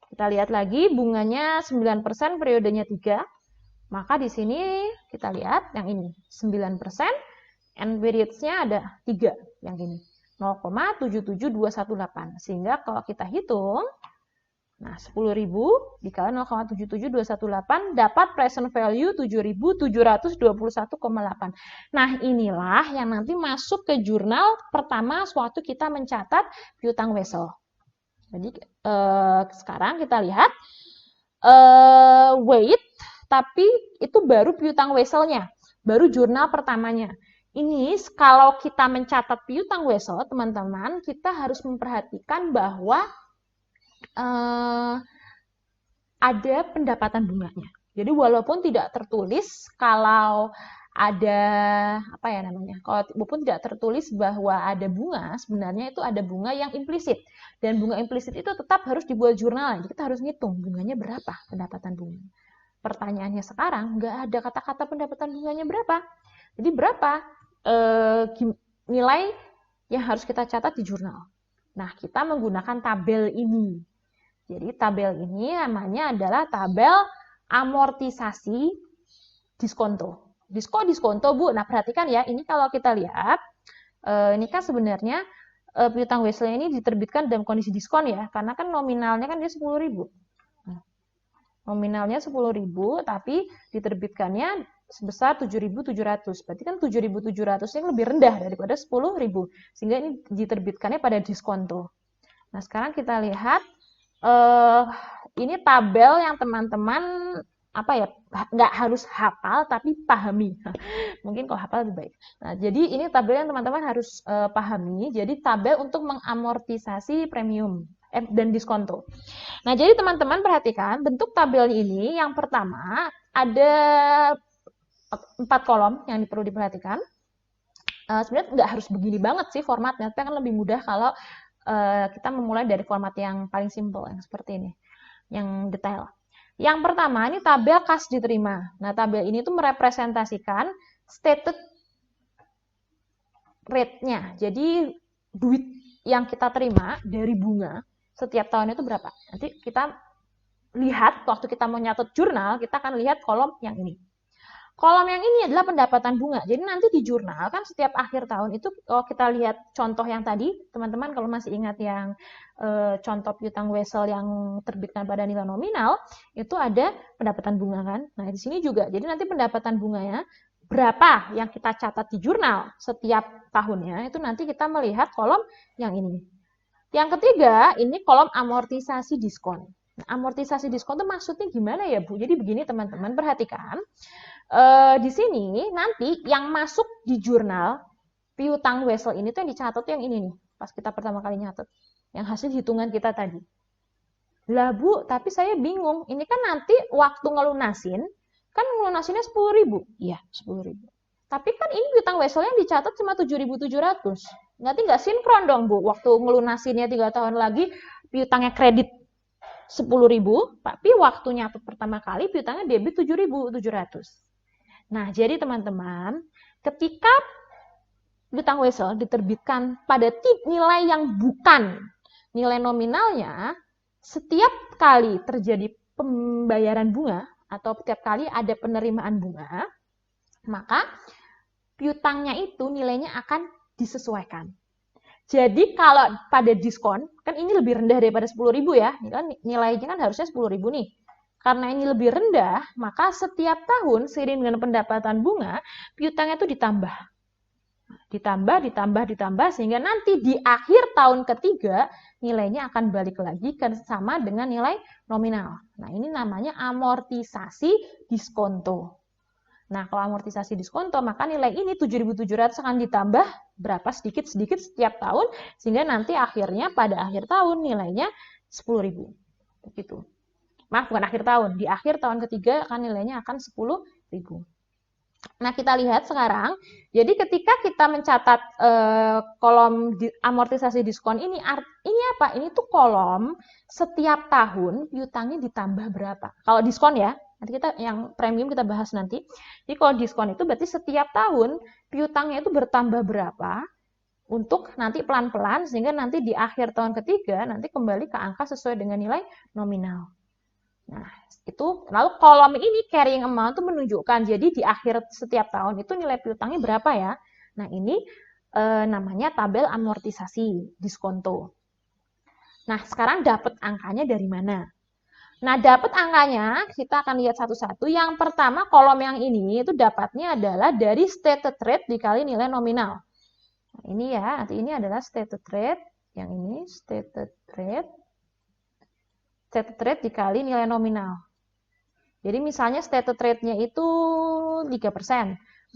Kita lihat lagi bunganya 9%, periodenya 3. Maka di sini kita lihat yang ini 9%, and periods-nya ada 3 yang ini. 0,77218. Sehingga kalau kita hitung, nah 10.000 dikali 0,77218 dapat present value 7.721,8. Nah, inilah yang nanti masuk ke jurnal pertama sewaktu kita mencatat piutang wesel. Jadi sekarang kita lihat wait, tapi itu baru piutang weselnya, baru jurnal pertamanya. Ini kalau kita mencatat piutang wesel, teman-teman, kita harus memperhatikan bahwa ada pendapatan bunganya. Jadi walaupun tidak tertulis kalau ada walaupun tidak tertulis bahwa ada bunga, sebenarnya itu ada bunga yang implisit. Dan bunga implisit itu tetap harus dibuat jurnal. Jadi kita harus ngitung bunganya berapa pendapatan bunga. Pertanyaannya sekarang nggak ada kata-kata pendapatan bunganya berapa. Jadi berapa nilai yang harus kita catat di jurnal. Nah, kita menggunakan tabel ini. Jadi tabel ini namanya adalah tabel amortisasi diskonto. Diskonto, Bu. Nah, perhatikan ya, ini kalau kita lihat, ini kan sebenarnya piutang wesel ini diterbitkan dalam kondisi diskon ya, karena kan nominalnya kan dia 10.000. Nominalnya 10.000, tapi diterbitkannya sebesar 7.700. Berarti kan 7.700 ini lebih rendah daripada 10.000. Sehingga ini diterbitkannya pada diskonto. Nah, sekarang kita lihat ini tabel yang teman-teman nggak harus hafal tapi pahami. Mungkin kalau hafal lebih baik. Nah, jadi ini tabel yang teman-teman harus pahami. Jadi tabel untuk mengamortisasi premium dan diskonto. Nah, jadi teman-teman perhatikan bentuk tabel ini. Yang pertama ada 4 kolom yang perlu diperhatikan. Sebenarnya nggak harus begini banget sih formatnya, tapi kan lebih mudah kalau kita memulai dari format yang paling simple, yang seperti ini, yang detail. Yang pertama, ini tabel kas diterima. Nah, tabel ini tuh merepresentasikan stated rate-nya. Jadi, duit yang kita terima dari bunga setiap tahun itu berapa. Nanti kita lihat, waktu kita mau nyatet jurnal, kita akan lihat kolom yang ini. Kolom yang ini adalah pendapatan bunga. Jadi nanti di jurnal kan setiap akhir tahun itu kalau kita lihat contoh yang tadi, teman-teman kalau masih ingat yang contoh piutang Wesel yang terbitkan pada nilai nominal, itu ada pendapatan bunga kan. Nah, di sini juga. Jadi nanti pendapatan bunganya berapa yang kita catat di jurnal setiap tahunnya, itu nanti kita melihat kolom yang ini. Yang ketiga, ini kolom amortisasi diskon. Nah, amortisasi diskon itu maksudnya gimana ya, Bu? Jadi begini teman-teman, perhatikan. Di sini nanti yang masuk di jurnal piutang Wesel ini tuh yang dicatat yang ini nih, pas kita pertama kali nyatet, yang hasil hitungan kita tadi. Lah Bu, tapi saya bingung, ini kan nanti waktu ngelunasin, kan ngelunasinnya 10.000, iya 10.000. Tapi kan ini piutang Wesel yang dicatat cuma 7.700, nanti nggak sinkron dong Bu, waktu ngelunasinnya 3 tahun lagi, piutangnya kredit 10.000, tapi waktu nyatet pertama kali piutangnya debit 7.700. Nah, jadi teman-teman, ketika piutang Wesel diterbitkan pada nilai yang bukan nilai nominalnya, setiap kali terjadi pembayaran bunga atau setiap kali ada penerimaan bunga, maka piutangnya itu nilainya akan disesuaikan. Jadi kalau pada diskon, kan ini lebih rendah daripada 10.000 ya, nilainya kan harusnya 10.000 nih. Karena ini lebih rendah, maka setiap tahun seiring dengan pendapatan bunga, piutangnya itu ditambah. Ditambah, sehingga nanti di akhir tahun ketiga, nilainya akan balik lagi sama dengan nilai nominal. Nah, ini namanya amortisasi diskonto. Nah, kalau amortisasi diskonto, maka nilai ini 7.700 akan ditambah berapa sedikit-sedikit setiap tahun, sehingga nanti akhirnya pada akhir tahun nilainya 10.000. Begitu. Maaf, bukan akhir tahun. Di akhir tahun ketiga kan nilainya akan 10.000. Nah, kita lihat sekarang. Jadi ketika kita mencatat kolom amortisasi diskon ini apa? Ini tuh kolom setiap tahun piutangnya ditambah berapa. Kalau diskon ya, nanti kita yang premium kita bahas nanti. Jadi kalau diskon itu berarti setiap tahun piutangnya itu bertambah berapa untuk nanti pelan-pelan sehingga nanti di akhir tahun ketiga nanti kembali ke angka sesuai dengan nilai nominal. Nah, itu lalu kolom ini carrying amount itu menunjukkan jadi di akhir setiap tahun itu nilai piutangnya berapa ya. Nah, ini namanya tabel amortisasi diskonto. Nah, sekarang dapat angkanya dari mana? Nah, dapat angkanya kita akan lihat satu-satu. Yang pertama kolom yang ini itu dapatnya adalah dari stated rate dikali nilai nominal. Nah, ini ya, nanti ini adalah stated rate, yang ini stated rate dikali nilai nominal. Jadi misalnya stated rate-nya itu 3%,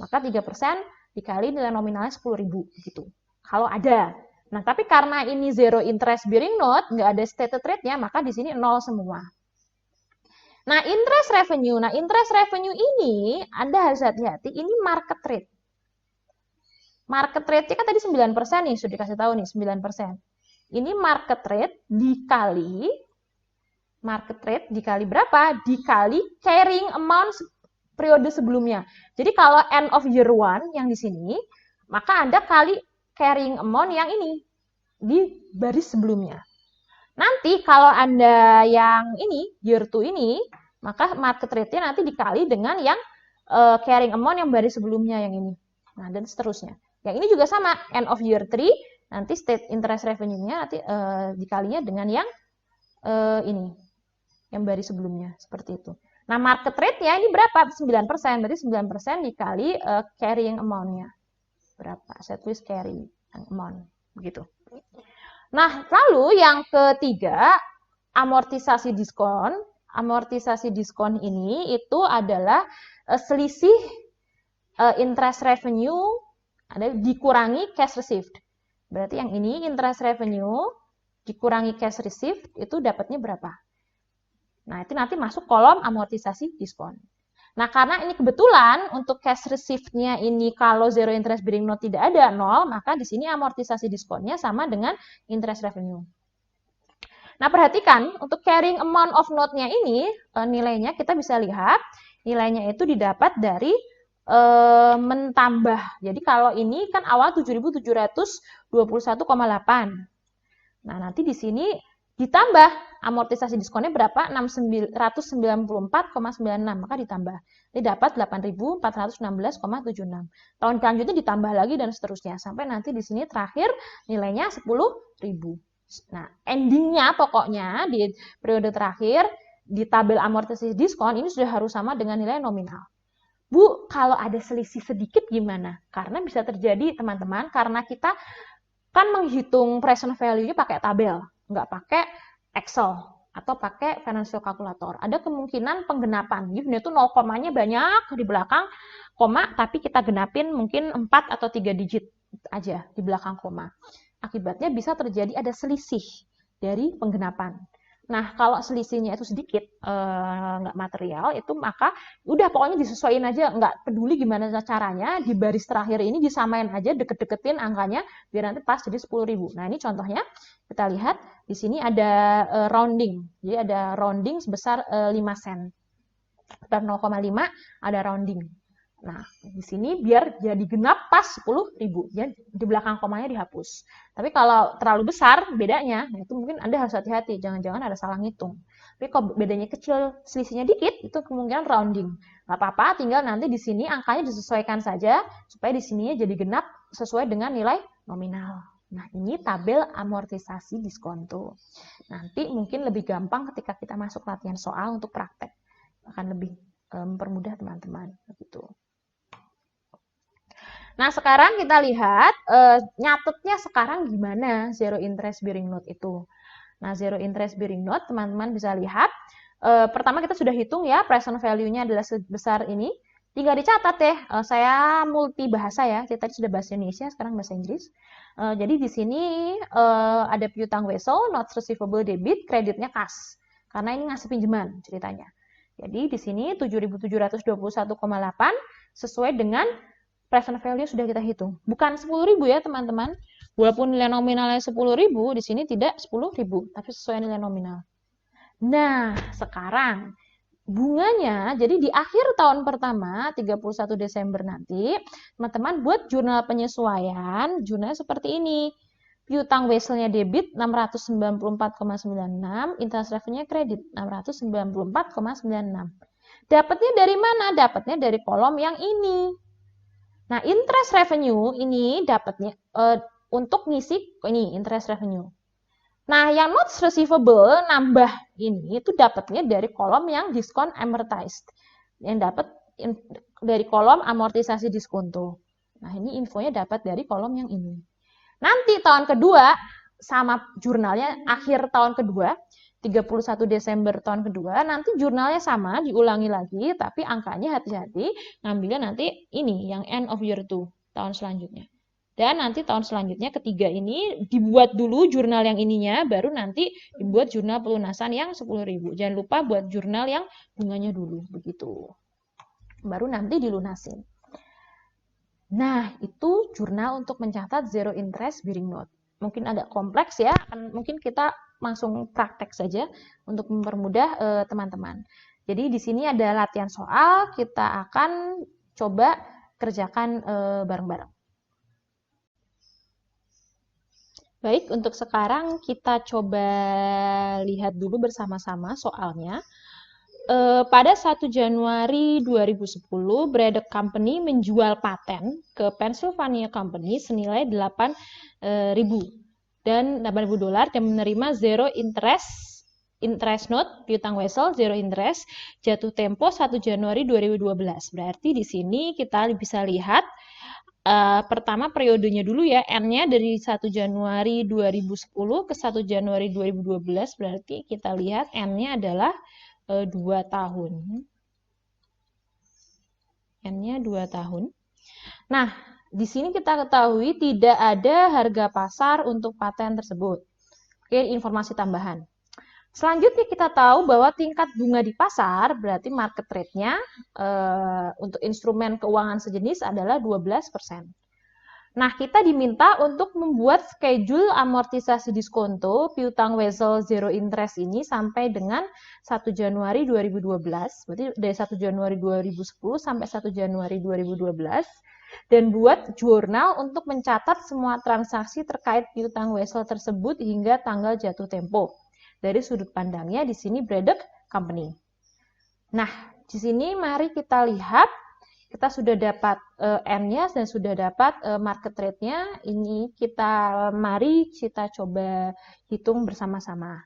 maka 3% dikali nilai nominalnya 10.000 gitu. Kalau ada. Nah, tapi karena ini zero interest bearing note, nggak ada stated rate-nya, maka di sini 0 semua. Nah, interest revenue ini Anda harus hati-hati, ini market rate. Market rate-nya kan tadi 9% nih, sudah dikasih tahu nih, 9%. Ini market rate dikali berapa? Dikali carrying amount periode sebelumnya. Jadi kalau end of year 1 yang di sini, maka Anda kali carrying amount yang ini di baris sebelumnya. Nanti kalau Anda yang ini, year 2 ini, maka market rate-nya nanti dikali dengan yang carrying amount yang baris sebelumnya yang ini. Nah, dan seterusnya. Yang ini juga sama, end of year 3, nanti state interest revenue-nya nanti dikalinya dengan yang ini, yang baris sebelumnya, seperti itu. Nah, market rate-nya ini berapa? 9%, berarti 9% dikali carrying amount-nya. Berapa? Saya tulis carry amount, begitu. Nah, lalu yang ketiga, amortisasi diskon. Amortisasi diskon ini itu adalah selisih interest revenue dikurangi cash received. Berarti yang ini interest revenue dikurangi cash received itu dapatnya berapa? Nah, itu nanti masuk kolom amortisasi diskon. Nah, karena ini kebetulan untuk cash received-nya ini kalau zero interest bearing note tidak ada 0, maka di sini amortisasi diskonnya sama dengan interest revenue. Nah, perhatikan untuk carrying amount of note-nya ini nilainya kita bisa lihat nilainya itu didapat dari mentambah. Jadi kalau ini kan awal 7.721,8. Nah, nanti di sini ditambah amortisasi diskonnya berapa? 694,96, maka ditambah. Ini dapat 8.416,76. Tahun selanjutnya ditambah lagi dan seterusnya sampai nanti di sini terakhir nilainya 10.000. Nah, endingnya pokoknya di periode terakhir di tabel amortisasi diskon ini sudah harus sama dengan nilai nominal. Bu, kalau ada selisih sedikit gimana? Karena bisa terjadi teman-teman, karena kita kan menghitung present value-nya pakai tabel, nggak pakai Excel atau pakai financial calculator. Ada kemungkinan penggenapan. Jadi itu 0, banyak di belakang koma, tapi kita genapin mungkin 4 atau 3 digit aja di belakang koma. Akibatnya bisa terjadi ada selisih dari penggenapan. Nah, kalau selisihnya itu sedikit, nggak material, itu maka udah pokoknya disesuaikan aja, nggak peduli gimana caranya, di baris terakhir ini disamain aja, deket-deketin angkanya, biar nanti pas jadi 10.000. Nah, ini contohnya, kita lihat, di sini ada rounding, jadi ada rounding sebesar 5 sen. Per 0,5 ada rounding. Nah, di sini biar jadi genap pas 10.000. Ya, di belakang komanya dihapus. Tapi kalau terlalu besar bedanya, nah itu mungkin Anda harus hati-hati. Jangan-jangan ada salah ngitung. Tapi kalau bedanya kecil, selisihnya dikit, itu kemungkinan rounding. Nggak apa-apa, tinggal nanti di sini angkanya disesuaikan saja, supaya di sininya jadi genap sesuai dengan nilai nominal. Nah, ini tabel amortisasi diskonto. Nanti mungkin lebih gampang ketika kita masuk latihan soal untuk praktek. Akan lebih mempermudah teman-teman. Begitu. Nah, sekarang kita lihat nyatetnya sekarang gimana zero interest bearing note itu. Nah, zero interest bearing note, teman-teman bisa lihat. Pertama kita sudah hitung ya, present value-nya adalah sebesar ini. Tinggal dicatat ya, saya multi bahasa ya, kita tadi sudah bahasa Indonesia, sekarang bahasa Inggris. Jadi di sini ada piutang wesel, notes receivable debit, kreditnya kas. Karena ini ngasih pinjaman ceritanya. Jadi di sini 7.721,8 sesuai dengan present value sudah kita hitung. Bukan 10.000 ya teman-teman. Walaupun nilai nominalnya 10.000, di sini tidak 10.000, tapi sesuai nilai nominal. Nah, sekarang bunganya, jadi di akhir tahun pertama, 31 Desember nanti, teman-teman buat jurnal penyesuaian, jurnalnya seperti ini. Piutang weselnya debit 694,96, interest revenue-nya kredit 694,96. Dapatnya dari mana? Dapatnya dari kolom yang ini. Nah, interest revenue ini dapatnya untuk ngisi ini interest revenue. Nah, yang notes receivable nambah ini itu dapatnya dari kolom yang diskon amortized. Yang dapat dari kolom amortisasi diskonto. Nah, ini infonya dapat dari kolom yang ini. Nanti tahun kedua sama jurnalnya akhir tahun kedua 31 Desember tahun kedua, nanti jurnalnya sama, diulangi lagi, tapi angkanya hati-hati, ngambilnya nanti ini, yang end of year 2, tahun selanjutnya. Dan nanti tahun selanjutnya, ketiga ini, dibuat dulu jurnal yang ininya, baru nanti dibuat jurnal pelunasan yang 10.000. Jangan lupa buat jurnal yang bunganya dulu, begitu. Baru nanti dilunasin. Nah, itu jurnal untuk mencatat zero interest bearing note. Mungkin agak kompleks ya, mungkin kita langsung praktek saja untuk mempermudah teman-teman. Jadi di sini ada latihan soal, kita akan coba kerjakan bareng-bareng. Baik, untuk sekarang kita coba lihat dulu bersama-sama soalnya. Pada 1 Januari 2010, Braddock Company menjual paten ke Pennsylvania Company senilai $8.000 dan $8.000 dan menerima zero interest note, piutang wesel, zero interest, jatuh tempo 1 Januari 2012. Berarti di sini kita bisa lihat pertama periodenya dulu ya, N-nya dari 1 Januari 2010 ke 1 Januari 2012, berarti kita lihat N-nya adalah 2 tahun. N-nya 2 tahun. Nah, di sini kita ketahui tidak ada harga pasar untuk paten tersebut. Oke, informasi tambahan. Selanjutnya kita tahu bahwa tingkat bunga di pasar, berarti market rate-nya untuk instrumen keuangan sejenis adalah 12%. Nah, kita diminta untuk membuat schedule amortisasi diskonto piutang Wesel zero interest ini sampai dengan 1 Januari 2012. Berarti dari 1 Januari 2010 sampai 1 Januari 2012. Dan buat jurnal untuk mencatat semua transaksi terkait piutang Wesel tersebut hingga tanggal jatuh tempo. Dari sudut pandangnya di sini Braddock Company. Nah, di sini mari kita lihat. Kita sudah dapat N-nya dan sudah dapat market rate-nya. Ini mari kita coba hitung bersama-sama.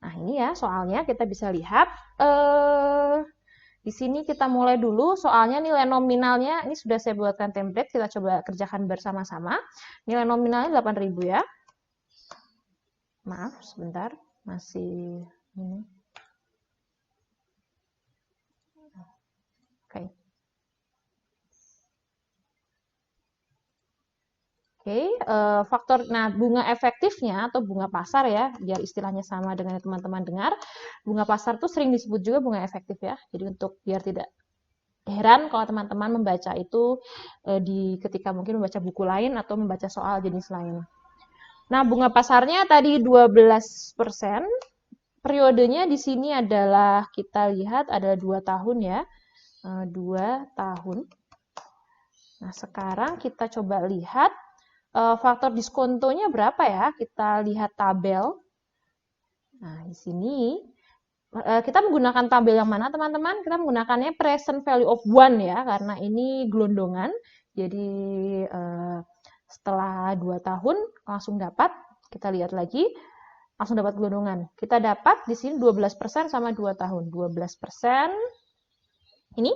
Nah, ini ya soalnya kita bisa lihat. Di sini kita mulai dulu. Soalnya nilai nominalnya, ini sudah saya buatkan template. Kita coba kerjakan bersama-sama. Nilai nominalnya 8.000 ya. Maaf, sebentar. Masih ini. Oke, faktor, nah bunga efektifnya atau bunga pasar ya, biar istilahnya sama dengan yang teman-teman dengar, bunga pasar tuh sering disebut juga bunga efektif ya. Jadi untuk biar tidak heran kalau teman-teman membaca itu ketika mungkin membaca buku lain atau membaca soal jenis lain. Nah, bunga pasarnya tadi 12%. Periodenya di sini adalah kita lihat ada 2 tahun ya. 2 tahun. Nah, sekarang kita coba lihat faktor diskontonya berapa ya? Kita lihat tabel. Nah, di sini kita menggunakan tabel yang mana, teman-teman? Kita menggunakannya present value of 1 ya, karena ini gelondongan. Jadi setelah 2 tahun langsung dapat, kita lihat lagi, langsung dapat gelondongan. Kita dapat di sini 12% sama 2 tahun. 12% ini,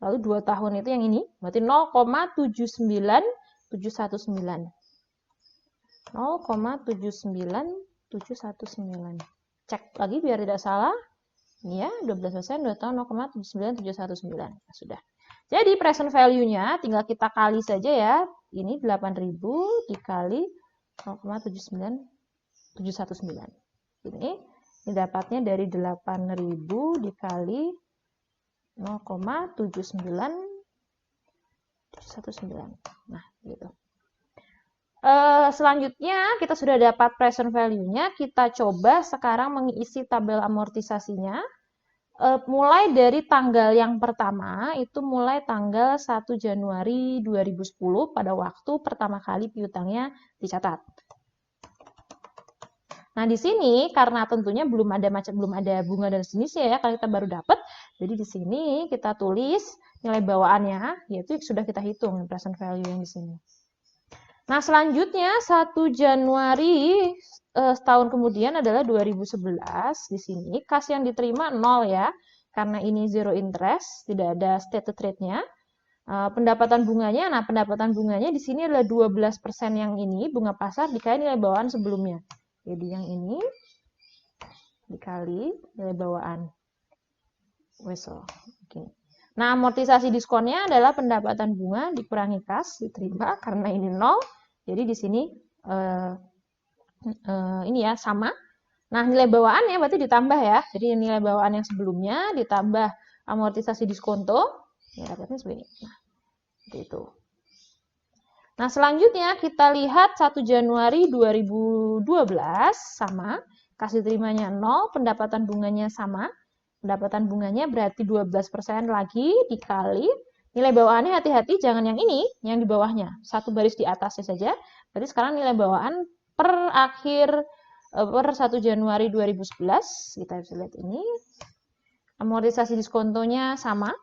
lalu 2 tahun itu yang ini, berarti 0,79719. 0,79719. Cek lagi biar tidak salah. Ini ya, 12%, 2 tahun 0,79719. Nah, sudah. Jadi present value-nya tinggal kita kali saja ya. Ini 8.000 dikali 0,79719. Ini dapatnya dari 8.000 dikali 0,79719. Nah, gitu. Selanjutnya kita sudah dapat present value-nya, kita coba sekarang mengisi tabel amortisasinya. Mulai dari tanggal yang pertama, itu mulai tanggal 1 Januari 2010 pada waktu pertama kali piutangnya dicatat. Nah, di sini karena tentunya belum ada bunga dan sejenisnya ya, kalau kita baru dapat. Jadi di sini kita tulis nilai bawaannya, yaitu sudah kita hitung present value yang di sini. Nah, selanjutnya 1 Januari setahun kemudian adalah 2011. Di sini kas yang diterima 0 ya, karena ini zero interest, tidak ada stated rate-nya. Pendapatan bunganya, nah pendapatan bunganya di sini adalah 12% yang ini, bunga pasar dikali nilai bawaan sebelumnya. Jadi yang ini dikali nilai bawaan Wesel. Oke. Nah, amortisasi diskonnya adalah pendapatan bunga dikurangi kas diterima karena ini 0. Jadi di sini ini ya sama. Nah, nilai bawaannya berarti ditambah ya. Jadi nilai bawaan yang sebelumnya ditambah amortisasi diskonto. Ya, dapatnya seperti ini. Nah, seperti itu. Nah, selanjutnya kita lihat 1 Januari 2012 sama. Kas diterimanya 0, pendapatan bunganya sama. Pendapatan bunganya berarti 12% lagi dikali nilai bawaannya, hati-hati jangan yang ini, yang di bawahnya. Satu baris di atasnya saja. Berarti sekarang nilai bawaan per 1 Januari 2011, kita bisa lihat ini. Amortisasi diskontonya sama.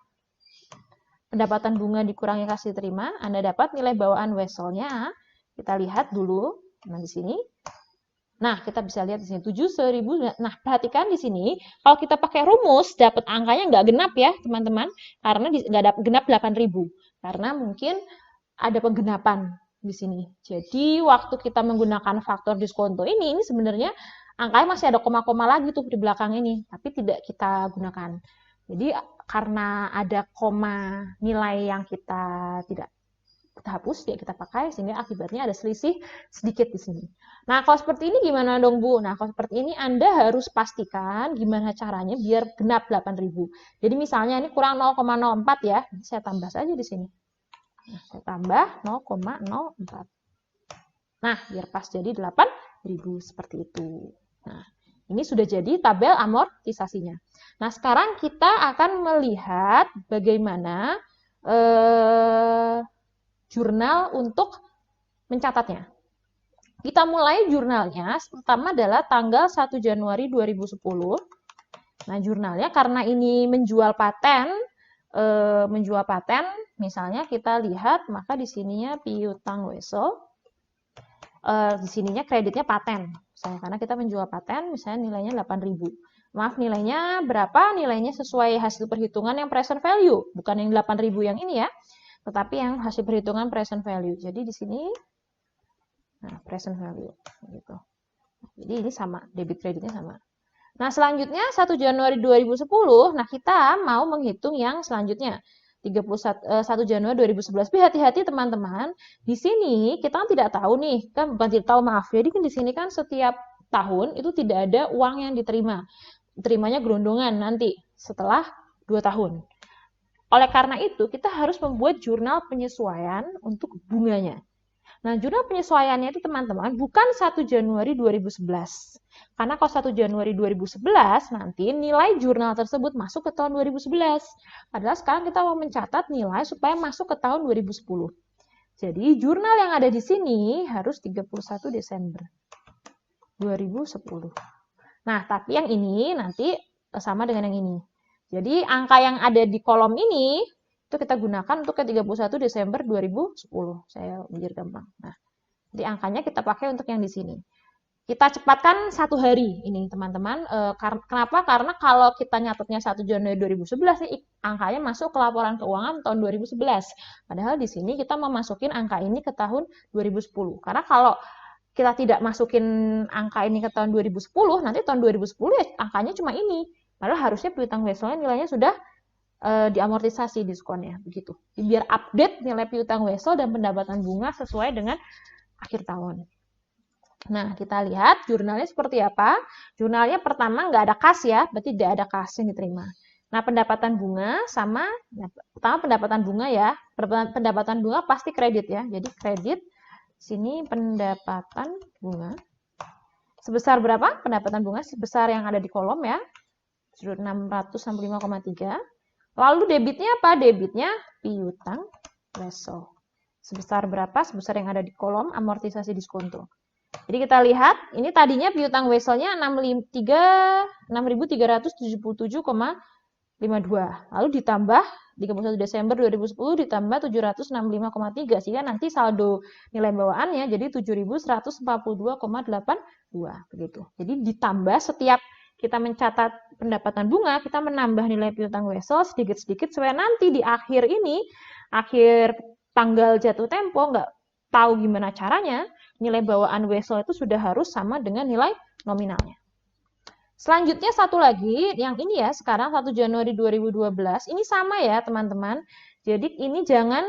Pendapatan bunga dikurangi kas diterima, Anda dapat nilai bawaan Weselnya. Kita lihat dulu. Nah, di sini. Nah, kita bisa lihat di sini 7.000. Nah, perhatikan di sini, kalau kita pakai rumus, dapat angkanya nggak genap ya, teman-teman. Karena nggak dapat genap 8.000. Karena mungkin ada penggenapan di sini. Jadi, waktu kita menggunakan faktor diskonto ini sebenarnya angkanya masih ada koma-koma lagi tuh di belakang ini. Tapi tidak kita gunakan. Jadi, karena ada koma nilai yang kita tidak kita hapus, ya kita pakai, sehingga akibatnya ada selisih sedikit di sini. Nah, kalau seperti ini gimana dong, Bu? Nah, kalau seperti ini Anda harus pastikan gimana caranya biar genap 8.000. Jadi misalnya ini kurang 0,04 ya, saya tambah saja di sini. Nah, saya tambah 0,04. Nah, biar pas jadi 8.000 seperti itu. Nah, ini sudah jadi tabel amortisasinya. Nah, sekarang kita akan melihat bagaimana jurnal untuk mencatatnya. Kita mulai jurnalnya, pertama adalah tanggal 1 Januari 2010. Nah, jurnalnya karena ini menjual paten, misalnya kita lihat, maka di sininya piutang wesel, di sininya kreditnya paten. Misalnya karena kita menjual paten, misalnya nilainya 8.000. Maaf, nilainya berapa? Nilainya sesuai hasil perhitungan yang present value, bukan yang 8.000 yang ini ya, tetapi yang hasil perhitungan present value. Jadi di sini, nah present value, gitu. Jadi ini sama, debit kreditnya sama. Nah, selanjutnya 1 Januari 2010, nah kita mau menghitung yang selanjutnya. 1 Januari 2011. Tapi hati-hati teman-teman, di sini kita kan tidak tahu nih, kan bukan tidak tahu, maaf. Jadi kan di sini kan setiap tahun itu tidak ada uang yang diterima. Terimanya gelondongan nanti setelah 2 tahun. Oleh karena itu, kita harus membuat jurnal penyesuaian untuk bunganya. Nah, jurnal penyesuaiannya itu teman-teman bukan 1 Januari 2011. Karena kalau 1 Januari 2011 nanti nilai jurnal tersebut masuk ke tahun 2011. Padahal sekarang kita mau mencatat nilai supaya masuk ke tahun 2010. Jadi jurnal yang ada di sini harus 31 Desember 2010. Nah, tapi yang ini nanti sama dengan yang ini. Jadi angka yang ada di kolom ini itu kita gunakan untuk ke 31 Desember 2010. Saya biar gampang. Nah, jadi angkanya kita pakai untuk yang di sini. Kita cepatkan 1 hari ini, teman-teman. Kenapa? Karena kalau kita nyatetnya 1 Januari 2011, nih, angkanya masuk ke laporan keuangan tahun 2011. Padahal di sini kita memasukin angka ini ke tahun 2010. Karena kalau kita tidak masukin angka ini ke tahun 2010, nanti tahun 2010 ya angkanya cuma ini. Padahal harusnya piutang weselnya nilainya sudah diamortisasi diskonnya, begitu. Biar update nilai piutang wesel dan pendapatan bunga sesuai dengan akhir tahun. Nah, kita lihat jurnalnya seperti apa. Jurnalnya pertama nggak ada kas ya, berarti tidak ada kas yang diterima. Nah, pendapatan bunga sama, pertama pendapatan bunga ya. Pendapatan bunga pasti kredit ya. Jadi kredit, sini pendapatan bunga. Sebesar berapa? Pendapatan bunga sebesar yang ada di kolom ya. 665,3. Lalu debitnya apa? Debitnya piutang wesel. Sebesar berapa? Sebesar yang ada di kolom amortisasi diskonto. Jadi kita lihat, ini tadinya piutang weselnya 6.377,52. Lalu ditambah 31 Desember 2010 ditambah 765,3 sehingga nanti saldo nilai bawaannya jadi 7.142,82 begitu. Jadi ditambah setiap kita mencatat pendapatan bunga, kita menambah nilai piutang wesel sedikit-sedikit supaya nanti di akhir ini, akhir tanggal jatuh tempo, nggak tahu gimana caranya, nilai bawaan wesel itu sudah harus sama dengan nilai nominalnya. Selanjutnya satu lagi, yang ini ya, sekarang 1 Januari 2012, ini sama ya teman-teman. Jadi ini jangan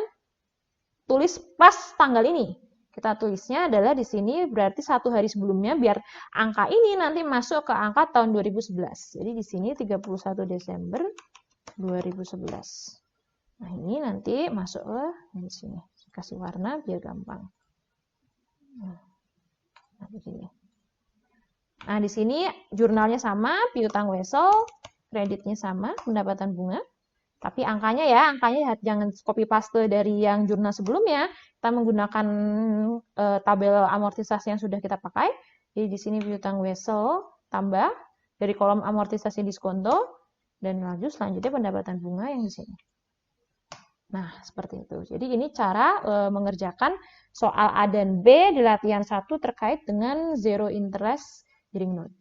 tulis pas tanggal ini. Kita tulisnya adalah di sini berarti 1 hari sebelumnya biar angka ini nanti masuk ke angka tahun 2011. Jadi di sini 31 Desember 2011. Nah, ini nanti masuk ke di sini. Kasih warna biar gampang. Nah, begini. Nah, di sini jurnalnya sama, piutang wesel, kreditnya sama, pendapatan bunga. Tapi angkanya jangan copy paste dari yang jurnal sebelumnya. Kita menggunakan tabel amortisasi yang sudah kita pakai. Jadi di sini piutang wesel tambah dari kolom amortisasi diskonto dan lanjut selanjutnya pendapatan bunga yang di sini. Nah, seperti itu. Jadi ini cara mengerjakan soal A dan B di latihan 1 terkait dengan zero interest hearing note.